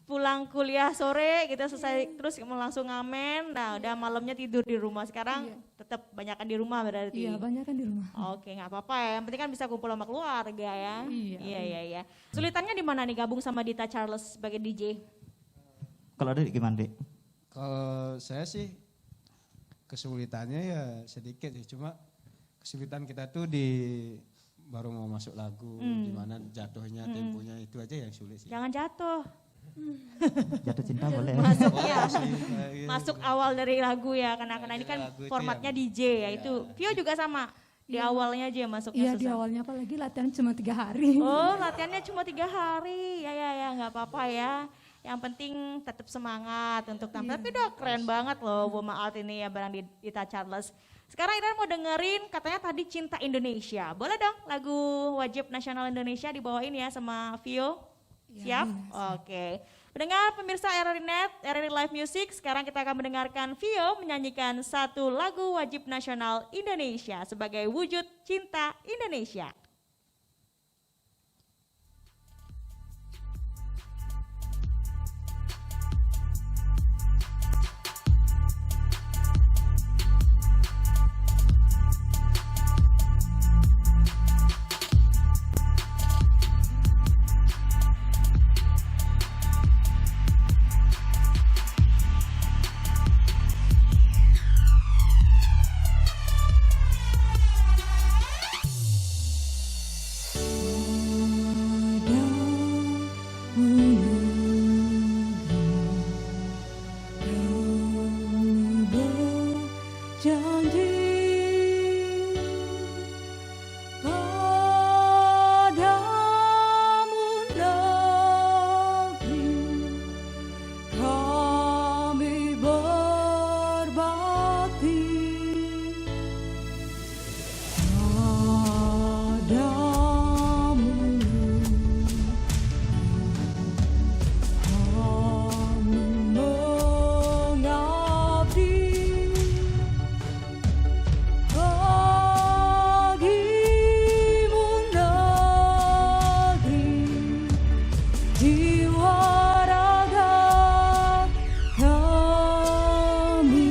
pulang kuliah sore, kita selesai terus langsung ngamen. Nah, udah malamnya tidur di rumah. Sekarang tetap banyakan di rumah berarti. Iya, banyak kan di rumah. Oke, nggak apa-apa ya. Yang penting kan bisa kumpul sama keluarga ya. Iya. Sulitannya di mana nih gabung sama Dita Charles sebagai DJ? Kalau ada gimana, Dik? Kalau saya sih kesulitannya ya sedikit sih, cuma kesulitan kita tuh di baru mau masuk lagu, gimana jatuhnya, temponya itu aja yang sulit sih. Jangan jatuh. Jatuh cinta boleh. Masuk ya. Iya, Masuk awal dari lagu ya, karena ini kan lagu itu formatnya yang- DJ ya itu. Vio juga sama. Di awalnya aja masuknya Iya di susah. awalnya apalagi latihan cuma 3 hari. Oh, latihannya cuma 3 hari. Ya, nggak apa-apa ya. Yang penting tetap semangat untuk tampil. Tapi udah keren banget loh Boma Art ini ya barang di Dita Charles. Sekarang Iran mau dengerin katanya tadi Cinta Indonesia. Boleh dong lagu wajib nasional Indonesia dibawain ya sama Vio? Siap? Oke. Pendengar pemirsa RRI Net, RRI Live Music, sekarang kita akan mendengarkan Vio menyanyikan satu lagu wajib nasional Indonesia sebagai wujud cinta Indonesia. jiwa raga kami.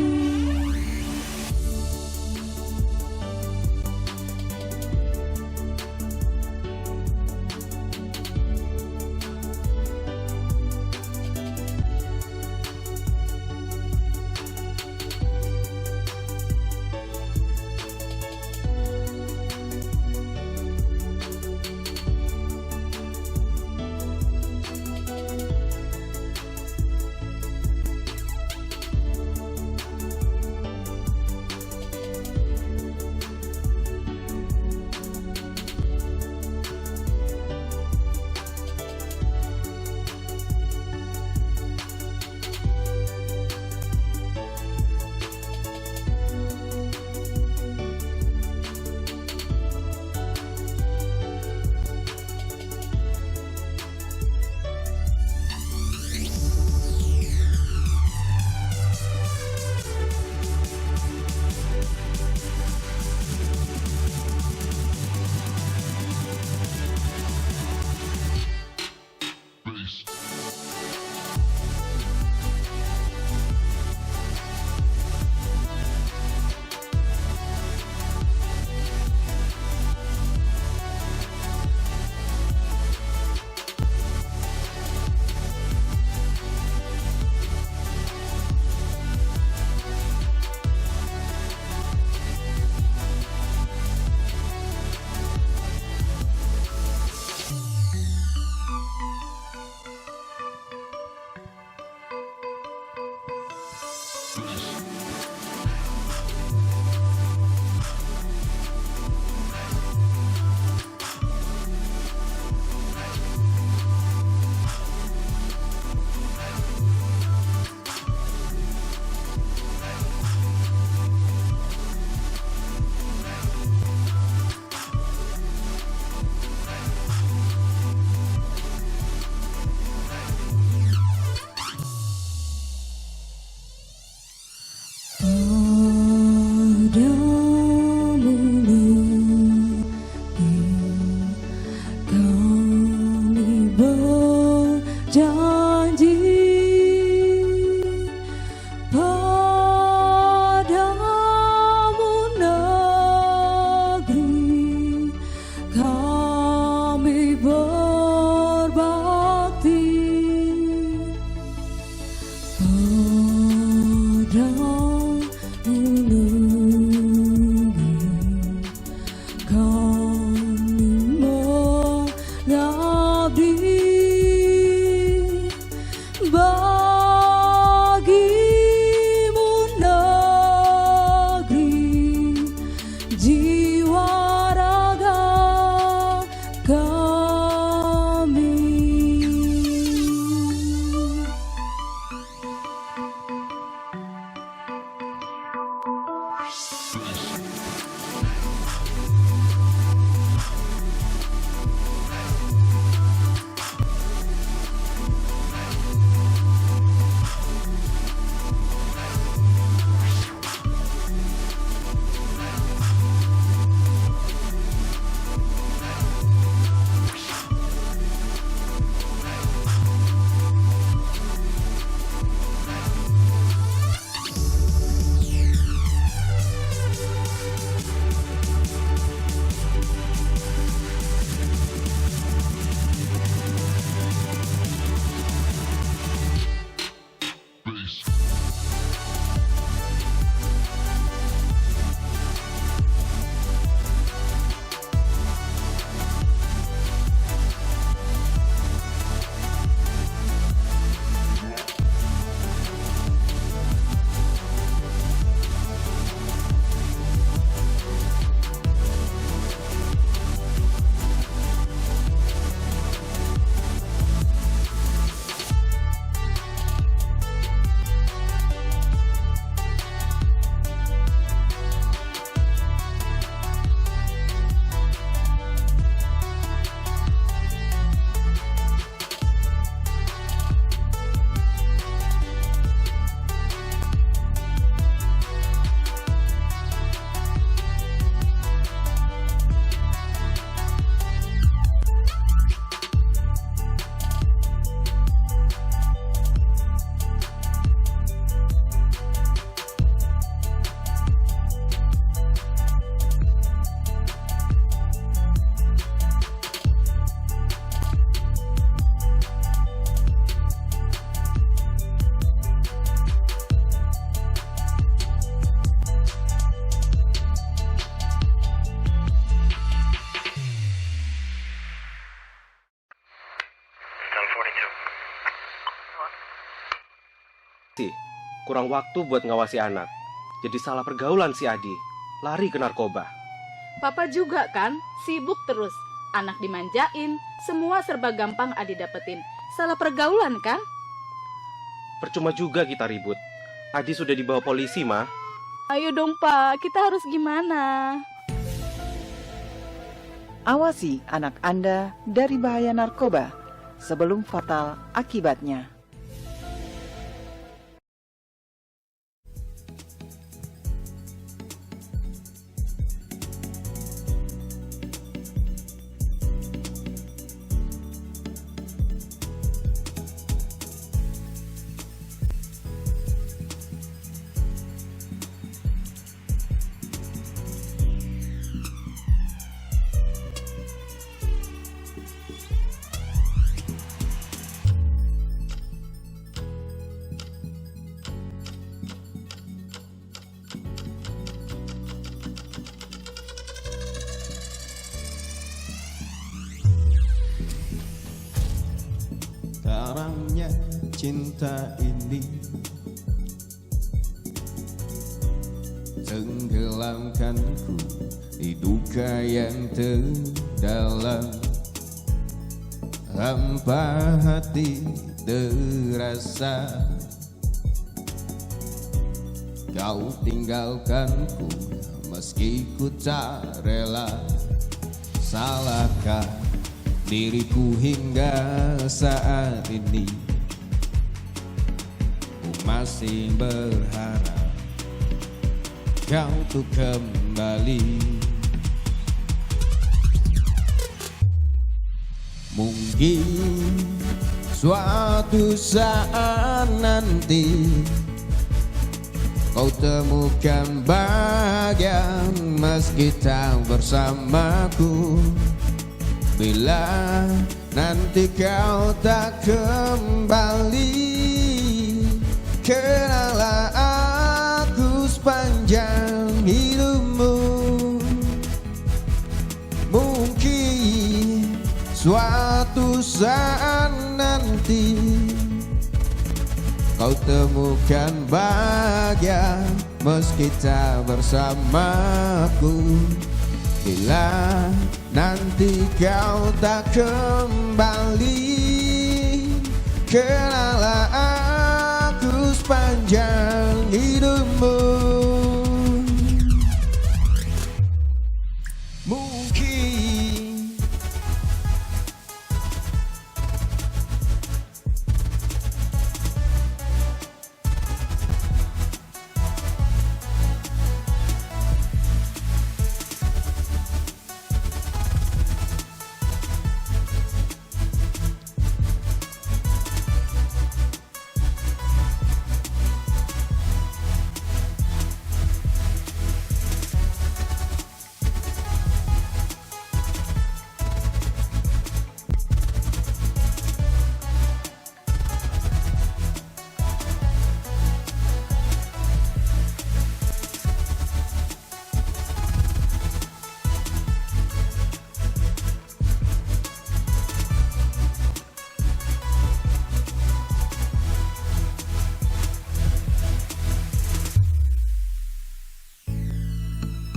sih, kurang waktu buat ngawasi anak. Jadi salah pergaulan si Adi, lari ke narkoba. Papa juga kan, sibuk terus. Anak dimanjain, semua serba gampang Adi dapetin. Salah pergaulan kan? Percuma juga kita ribut. Adi sudah dibawa polisi, Ma. Ayo dong Pak, kita harus gimana? Awasi anak Anda dari bahaya narkoba sebelum fatal akibatnya. Karamnya cinta ini tenggelamkanku di duka yang terdalam. Hampa hati terasa, kau tinggalkanku meski ku tak rela. Salahkah diriku hingga saat ini? Ku masih berharap kau tuh kembali. Mungkin suatu saat nanti kau temukan bahagia meski tak bersamaku. Bila nanti kau tak kembali, kenalah aku sepanjang hidupmu. Mungkin suatu saat nanti kau temukan bahagia meski tak bersamaku. Bila nanti kau tak kembali, kenalah aku sepanjang hidupmu. Mungkin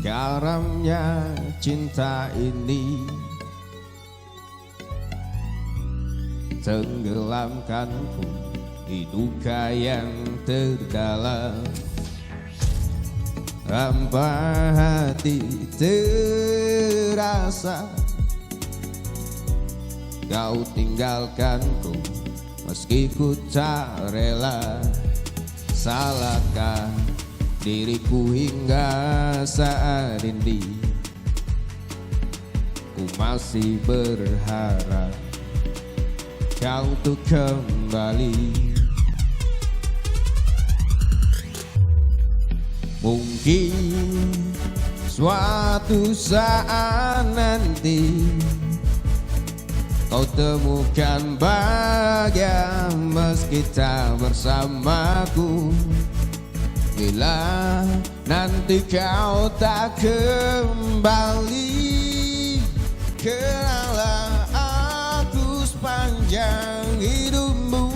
karamnya cinta ini tenggelamkanku di duka yang terdalam. Hampa hati terasa, kau tinggalkanku meski ku tak rela. Salahkah diriku hingga saat ini? Ku masih berharap kau tuh kembali. Mungkin suatu saat nanti kau temukan bahagia meski tak bersamaku. Bila nanti kau tak kembali, kenalah aku sepanjang hidupmu.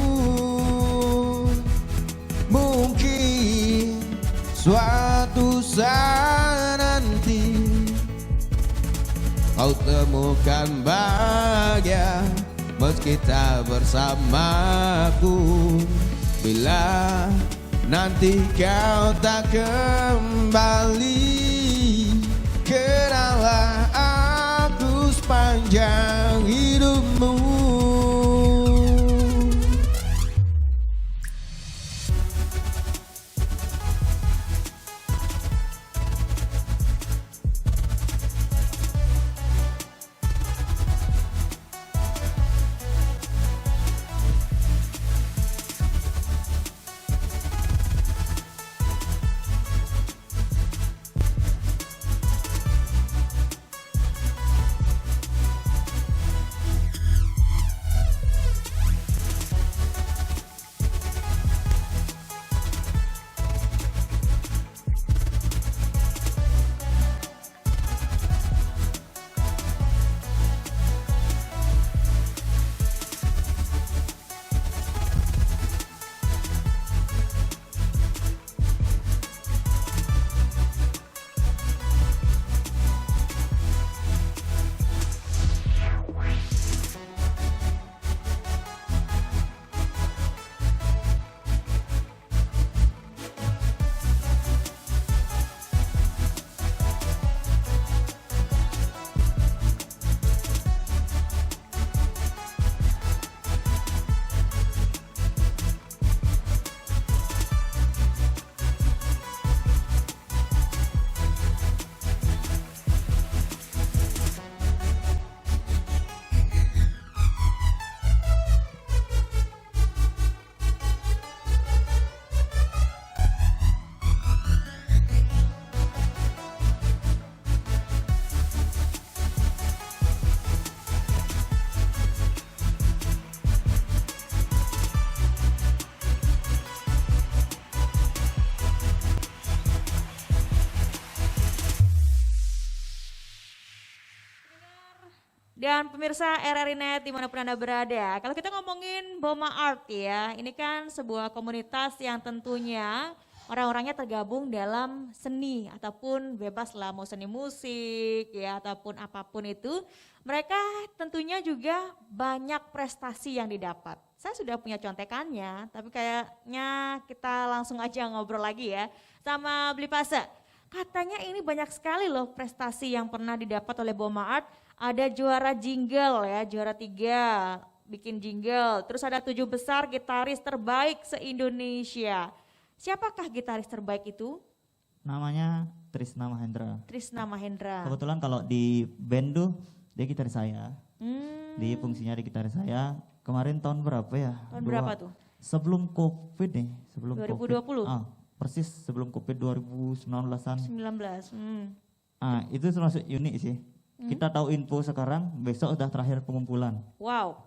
suatu saat nanti kau temukan bahagia meski tak bersamaku. Bila nanti kau tak kembali, kenallah aku sepanjang hidupmu. Dan pemirsa RRI Net dimanapun Anda berada, kalau kita ngomongin Boma Art ya, ini kan sebuah komunitas yang tentunya orang-orangnya tergabung dalam seni ataupun bebas lah mau seni musik ya ataupun apapun itu. Mereka tentunya juga banyak prestasi yang didapat. Saya sudah punya contekannya, tapi kayaknya kita langsung aja ngobrol lagi ya sama Beli Pase. Katanya ini banyak sekali loh prestasi yang pernah didapat oleh Boma Art. Ada juara jingle ya, juara 3 bikin jingle. Terus ada 7 besar gitaris terbaik se-Indonesia. Siapakah gitaris terbaik itu? Namanya Trisna Mahendra. Trisna Mahendra. Kebetulan kalau di band tuh dia gitaris saya. Di fungsinya di gitaris saya. Kemarin tahun berapa ya? Tahun berapa tuh? Sebelum Covid nih, sebelum 2020. COVID. Persis sebelum Covid 2019-an. 19. Itu termasuk unik sih. Kita tahu info sekarang, besok udah terakhir pengumpulan. Wow.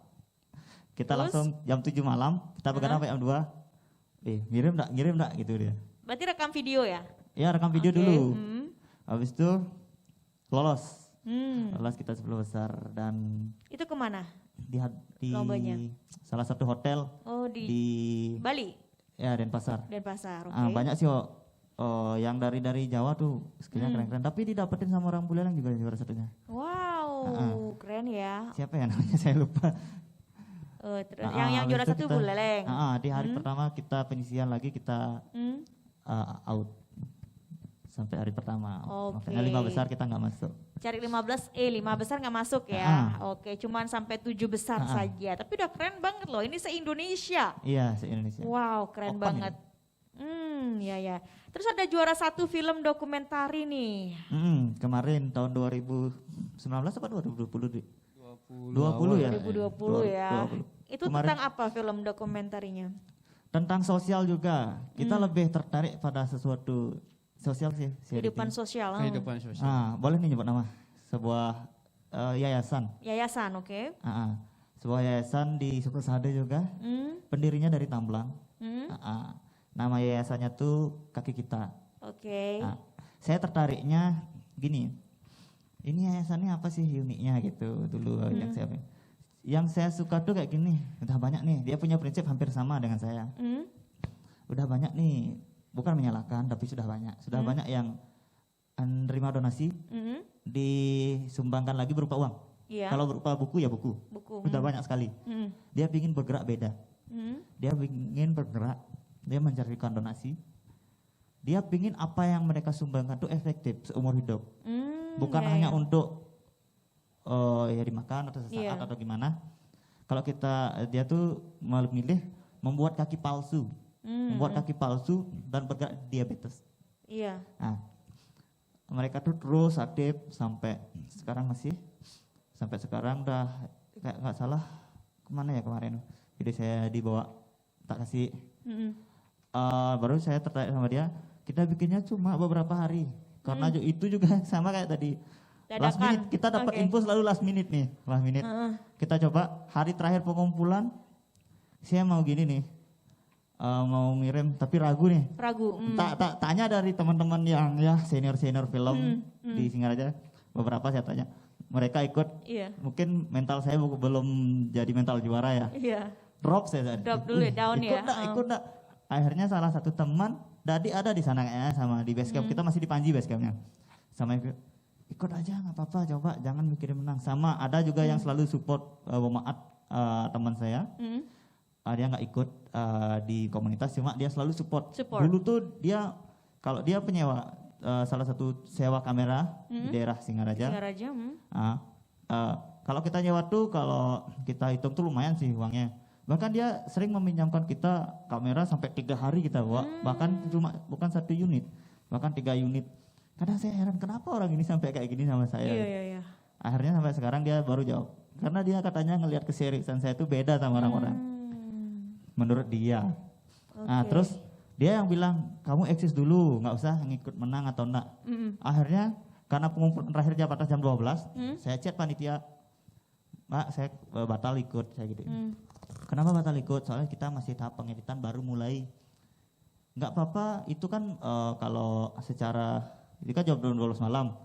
Kita Terus? langsung jam 7 malam, kita pegang sampai jam 2. Ngirim enggak gitu dia. Berarti rekam video ya? Iya, rekam video dulu. Habis itu lolos. Lolos kita 10 besar dan itu kemana? Di lombanya? Salah satu hotel di Bali. Ya, Denpasar. Denpasar, oke. Banyak sih yang dari Jawa tuh skillnya keren-keren, tapi didapetin sama orang Buleleng juga juara satunya. Wow, keren ya. Siapa ya namanya saya lupa. Yang juara satu Buleleng. Di hari pertama kita penyisian lagi kita out sampai hari pertama. Makanya 5 besar kita nggak masuk. Cari 5 besar nggak masuk ya. Oke, cuman sampai 7 besar saja. Tapi udah keren banget loh. Ini se-Indonesia. Iya, se-Indonesia. Wow, keren banget. Ya. Terus ada juara 1 film dokumentari nih. Kemarin tahun 2019 apa 2020? 2020 ya. 2020. Itu kemarin, tentang apa film dokumentarinya? Tentang sosial juga. Kita lebih tertarik pada sesuatu sosial sih. Kehidupan sosial. Kehidupan sosial. Boleh nih nyebut nama. Sebuah yayasan. Yayasan, oke. Sebuah yayasan di Sukasade juga. Pendirinya dari Tamblang. Nama yayasannya tuh Kaki Kita. Oke. Saya tertariknya gini. Ini yayasannya apa sih uniknya gitu dulu yang saya suka tuh kayak gini. Udah banyak nih. Dia punya prinsip hampir sama dengan saya. Udah banyak nih bukan menyalahkan, tapi sudah banyak yang menerima donasi disumbangkan lagi berupa uang. Iya. Kalau berupa buku ya buku. Sudah banyak sekali. Dia ingin bergerak beda. Dia ingin bergerak, dia mencarikan donasi. Dia ingin apa yang mereka sumbangkan itu efektif seumur hidup. Bukan hanya untuk ya dimakan atau sesaat atau gimana. Kalau dia tuh memilih membuat kaki palsu. Membuat kaki palsu dan bergerak diabetes. Iya. Nah, mereka tuh terus aktif sampai sekarang udah kayak nggak salah kemana ya kemarin. Jadi saya dibawa tak kasih. Baru saya tertarik sama dia. Kita bikinnya cuma beberapa hari karena itu juga sama kayak tadi. Last minute kita dapat info selalu last minute nih. Kita coba hari terakhir pengumpulan. Saya mau gini nih. Mau ngirim tapi ragu. Tanya dari teman-teman yang ya senior film di Singaraja, beberapa saya tanya, mereka ikut. Mungkin mental saya belum jadi mental juara ya. Drop dulu down ikut enggak. Akhirnya salah satu teman Dadi ada di sana kayaknya sama di base camp, kita masih di Panji base campnya, sama ikut aja nggak apa-apa, coba jangan mikirin menang. Sama ada juga yang selalu support Bomaat, teman saya. Dia nggak ikut di komunitas, cuma dia selalu support. Dulu tuh dia kalau dia penyewa salah satu sewa kamera di daerah Singaraja. Kalau kita nyewa tuh kalau kita hitung tuh lumayan sih uangnya. Bahkan dia sering meminjamkan kita kamera sampai 3 hari kita bawa. Bahkan bukan 1 unit, bahkan 3 unit. Kadang saya heran kenapa orang ini sampai kayak gini sama saya. Akhirnya sampai sekarang dia baru jawab. Karena dia katanya ngelihat keseriusan saya itu beda sama orang-orang. Menurut dia. Nah, terus dia yang bilang kamu eksis dulu, nggak usah ngikut menang atau enggak. Akhirnya karena pengumpulan terakhir jam 12, saya chat panitia, Mbak saya batal ikut, saya gitu. Kenapa batal ikut? Soalnya kita masih tahap pengeditan baru mulai. Nggak apa-apa, itu kan kalau secara itu kan jam 12 malam.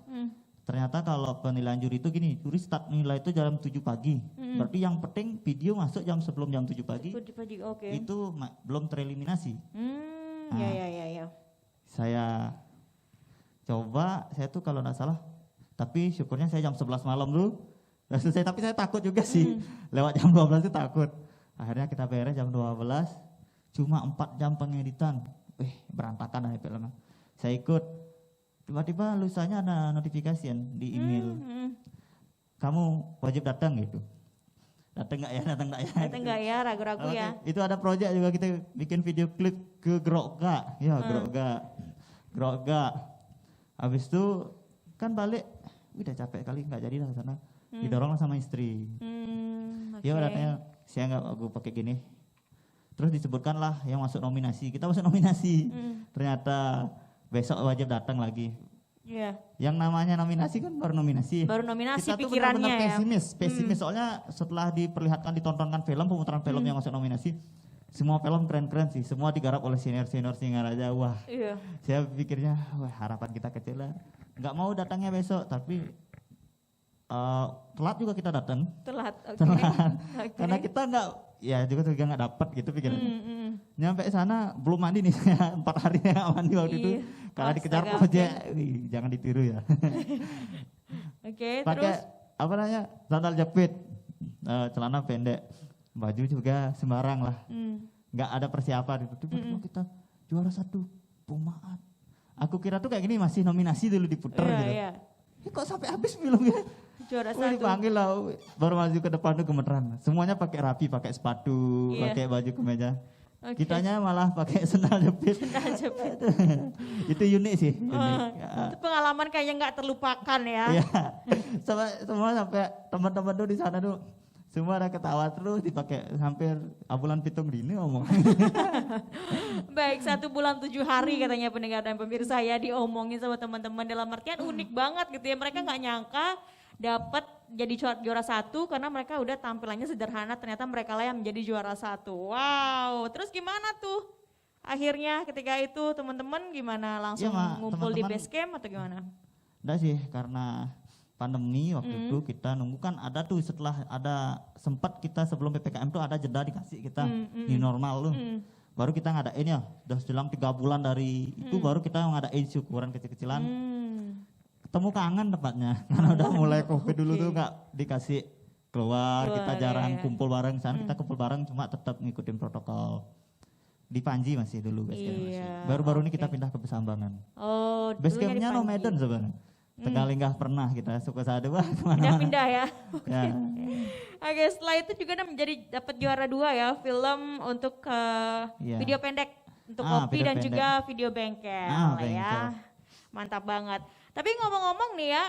Ternyata kalau penilaian juri itu gini, juri start nilai itu jam 7 pagi. Berarti yang penting video masuk sebelum jam 7 pagi. Itu belum tereliminasi. Ya. Saya coba, saya tuh kalau nggak salah, tapi syukurnya saya jam 11 malam dulu. Tapi saya takut juga sih, lewat jam 12 itu takut. Akhirnya kita beres jam 12, cuma 4 jam pengeditan. Berantakan filmnya. Saya ikut. Tiba-tiba lusannya ada notifikasi di email. Kamu wajib datang gitu. Datang nggak ya? Datang nggak ya? Ragu-ragu ya. Itu ada proyek juga kita bikin video klip ke Grogga. Ya Grogga. Habis itu kan balik. Udah capek kali nggak jadi lah sana. Didorong sama istri. Ya katanya saya nggak aku pakai gini. Terus disebutkan lah yang masuk nominasi. Kita masuk nominasi. Ternyata besok wajib datang lagi. Yang namanya nominasi kan baru nominasi. Kita tuh pikirannya benar-benar pesimis. Soalnya setelah ditontonkan film, pemutaran film yang masuk nominasi, semua film keren-keren sih. Semua digarap oleh senior-senior Singaraja. Wah, saya pikirnya, harapan kita kecil lah. Nggak mau datangnya besok, tapi telat juga kita datang. Telat. Karena kita juga nggak dapat gitu pikirannya. Nyampe sana belum mandi nih saya 4 hari nggak mandi waktu itu. Karena dikejar proyek, jangan ditiru ya. Pakai terus sandal jepit, celana pendek, baju juga sembarang lah. Nggak ada persiapan itu. Tiba-tiba kita juara 1 Bomaat. Aku kira tuh kayak gini masih nominasi dulu diputer gitu. Kok sampai habis filmnya? Juara 1. Dipanggil lah, baru maju ke depan tuh gemeteran. Semuanya pakai rapi, pakai sepatu, pakai baju kemeja. Kitanya malah pakai sandal jepit. Itu unik sih. Itu pengalaman kayaknya nggak terlupakan ya. Semua sampai teman-teman tuh di sana tuh semua ada ketawa terus, dipakai hampir abulan pitung dini ngomong. Baik, 1 bulan 7 hari katanya pendengar dan pemirsa ya diomongin sama teman-teman, dalam artian unik banget gitu ya. Mereka nggak nyangka dapat jadi juara 1 karena mereka udah tampilannya sederhana, ternyata mereka lah yang menjadi juara 1. Wow, terus gimana tuh? Akhirnya ketika itu teman-teman gimana, langsung ngumpul di base camp atau gimana? Enggak sih, karena pandemi waktu itu kita nunggu kan ada tuh, setelah ada sempat kita sebelum PPKM tuh ada jeda dikasih kita di normal tuh. baru kita ngadain ya, udah selang 3 bulan dari itu baru kita ngadain syukuran kecil-kecilan. Ketemu kangen tepatnya, karena udah mulai COVID dulu tuh nggak dikasih keluar, kita jarang kumpul bareng, sana kita kumpul bareng cuma tetap ngikutin protokol. Di Panji masih dulu basecampnya. Baru-baru ini kita pindah ke Besambangan. Oh, basecampnya no Medan sebenarnya. Tegalinggah pernah kita suka sade wah kemana-mana. Pindah ya. Ya. Oke, setelah itu juga menjadi dapat juara 2 ya, film untuk video pendek untuk kopi dan pendek. Juga video bengkel ya. Mantap banget. Tapi ngomong-ngomong nih ya,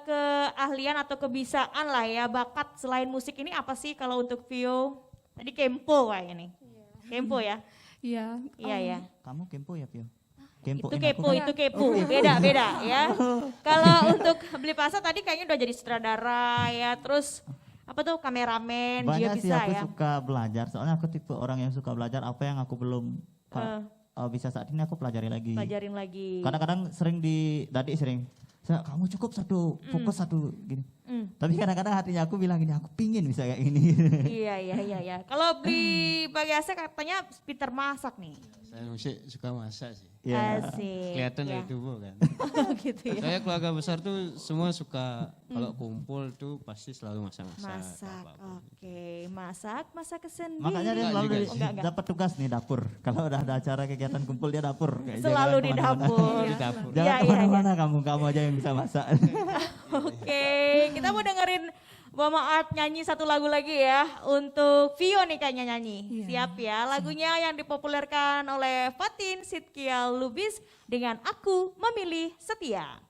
keahlian atau kebiasaan lah ya, bakat selain musik ini apa sih kalau untuk Vio? Tadi Kempo kayaknya nih. Kempo ya? Iya. Iya ya. Kamu Kempo ya Vio? Itu kepo, beda ya. Kalau untuk Beli Pasa tadi kayaknya udah jadi sutradara ya, terus apa tuh kameramen juga bisa ya. Banyak sih aku suka belajar, soalnya aku tipe orang yang suka belajar apa yang aku belum bisa saat ini aku pelajarin lagi. Kadang-kadang sering kamu cukup fokus satu gini. Tapi kadang-kadang hatinya aku bilang gini, aku pingin bisa kayak gini. Iya. Kalau Beli Bagiase katanya pintar masak nih. Saya suka masak sih. Asik. Kelihatan dari tubuh kan. Gitu ya. Saya keluarga besar tuh semua suka kalau kumpul tuh pasti selalu masak-masak. Oke, masak kesendiri. Makanya dia selalu dapat tugas nih dapur. Kalau udah ada acara kegiatan kumpul dia dapur. Selalu di dapur. Jangan kemana-mana kamu aja yang bisa masak. Oke, kita mau dengerin Mama Art nyanyi satu lagu lagi ya. Untuk Vio nih kayaknya nyanyi. Siap ya, lagunya yang dipopulerkan oleh Fatin Sidkia Lubis dengan Aku Memilih Setia.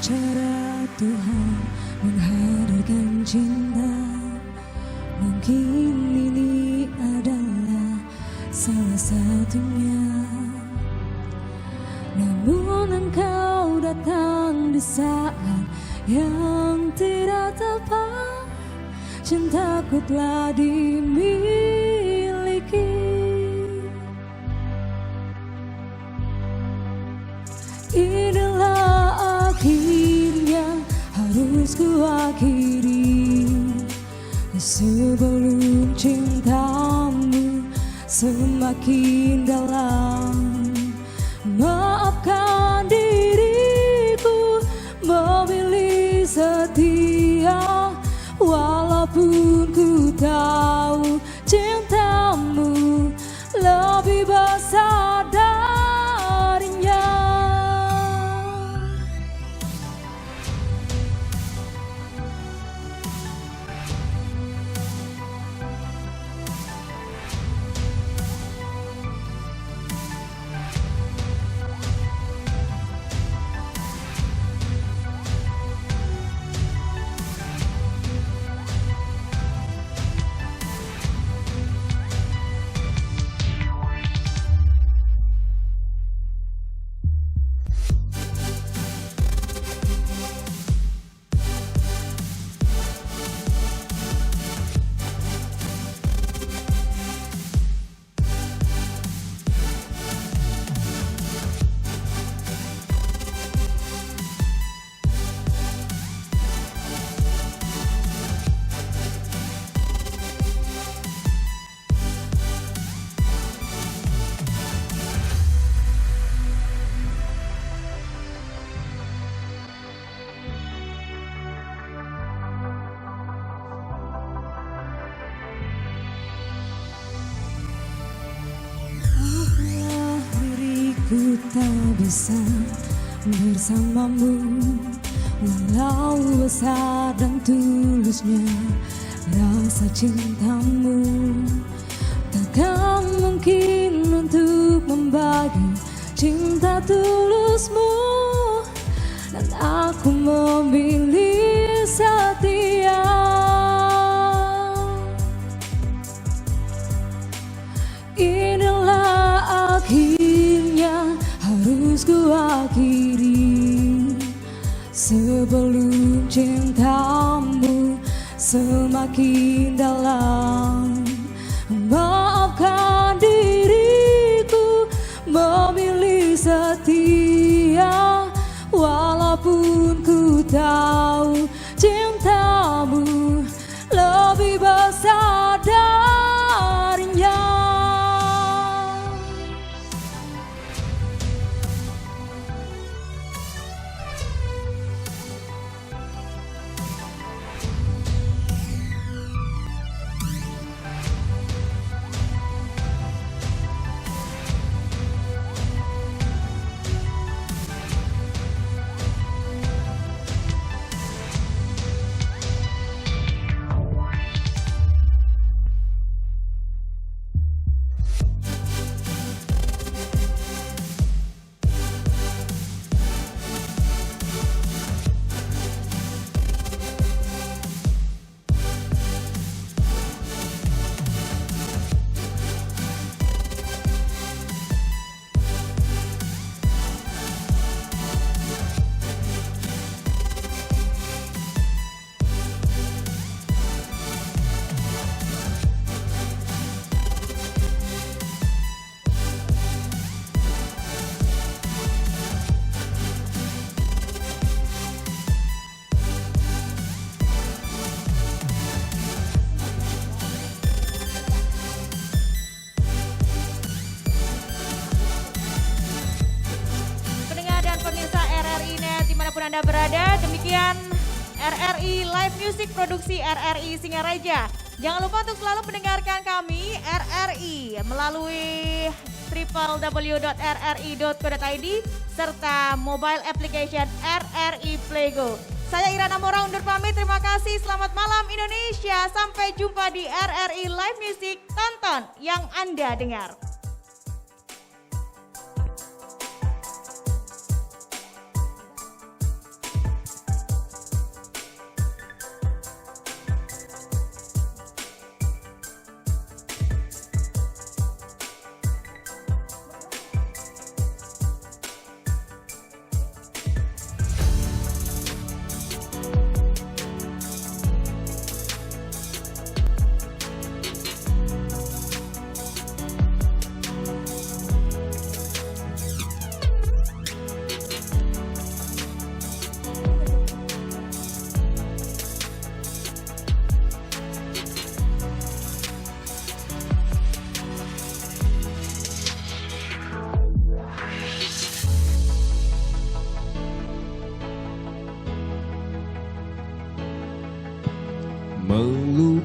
Cara Tuhan menghadirkan cinta, mungkin ini adalah salah satunya. Namun engkau datang di saat yang tidak tepat, cintaku telah dimiliki. Inilah akhirnya harus ku akhiri, sebelum cintamu semakin dalam. Maafkan diriku memilih setia, walaupun ku tahu cintamu lebih besar darinya. Ku tak bisa bersamamu, walau besar dan tulusnya rasa cintamu. Takkan mungkin untuk membagi cinta tulusmu, dan aku memilih setia. cintamu semakin dalam. Maafkan diriku memilih setia, walaupun ku tahu cintamu lebih besar darinya. Anda berada, demikian RRI Live Music Produksi RRI Singaraja. Jangan lupa untuk selalu mendengarkan kami RRI melalui www.rri.co.id serta mobile application RRI Playgo. Saya Irana Mora undur pamit, terima kasih, selamat malam Indonesia. Sampai jumpa di RRI Live Music, tonton yang Anda dengar.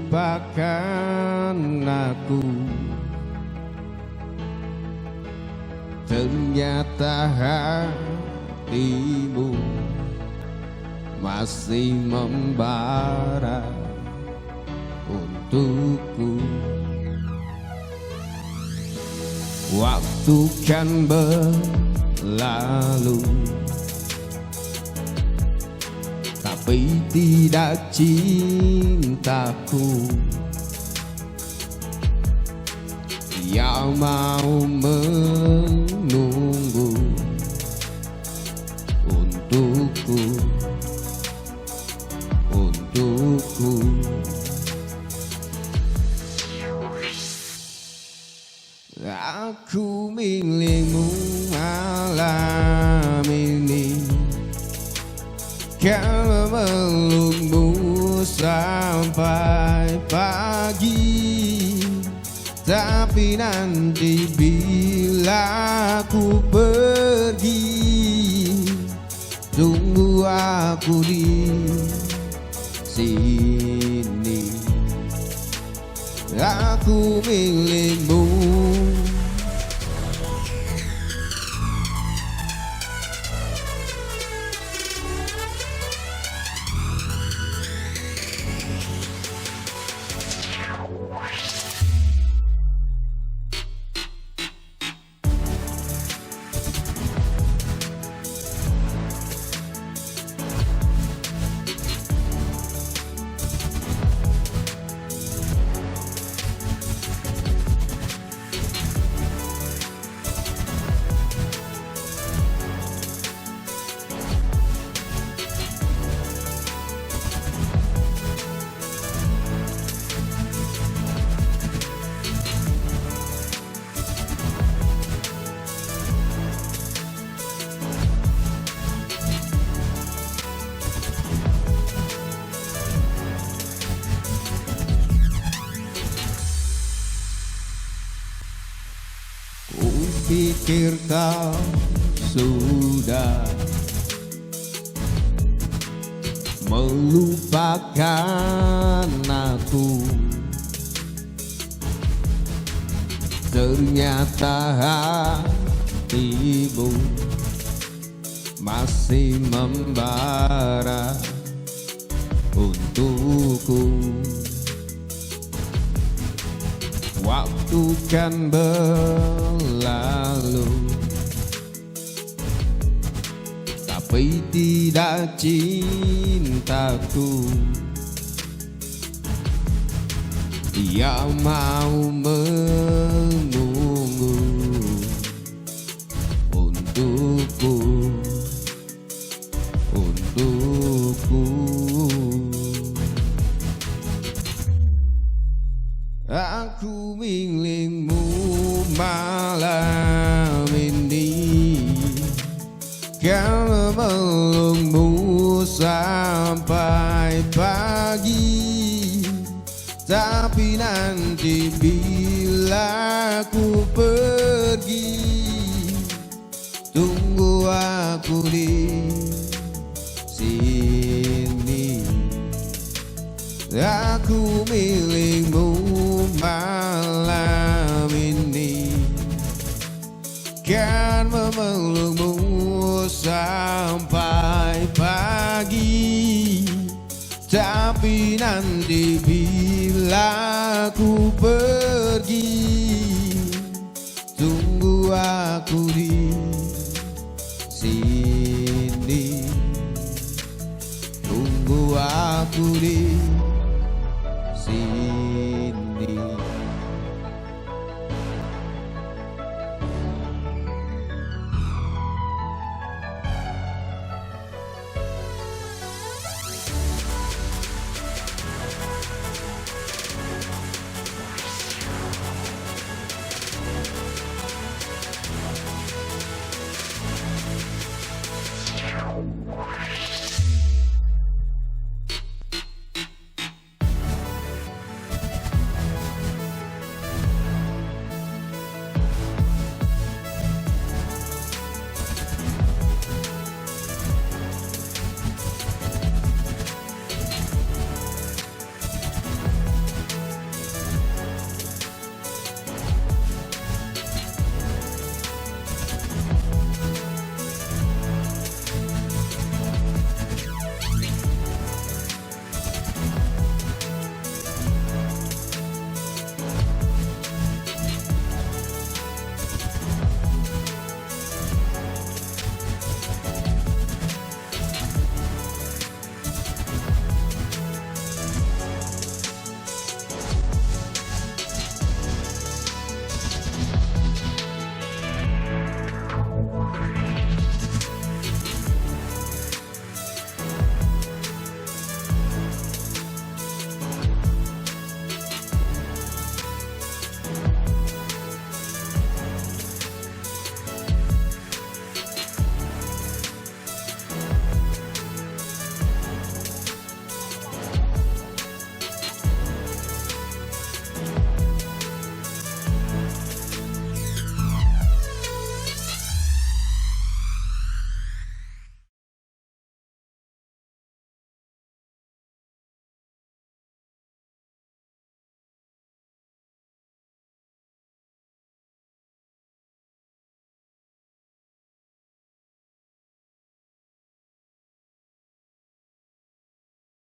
Melupakan aku, ternyata hatimu masih membara untukku. Waktu kan berlalu, tapi tidak cintaku yang mau menunggu untukku. Aku milikmu malam ini, kan memelukmu sampai pagi. Tapi nanti bila aku pergi, tunggu aku di sini. Aku milikmu. pikir kau sudah melupakan aku. Ternyata hatimu masih membara untukku. Waktu kan berlalu, tapi tidak cintaku. Dia mau menunggu untukku, untukku. Aku milikmu malam ini, kalau melukmu sampai pagi. Tapi nanti bila ku pergi, tunggu aku di sini. Aku milikmu malam ini, kan memelukmu sampai pagi. Tapi nanti bila ku pergi, tunggu aku di sini. Tunggu aku di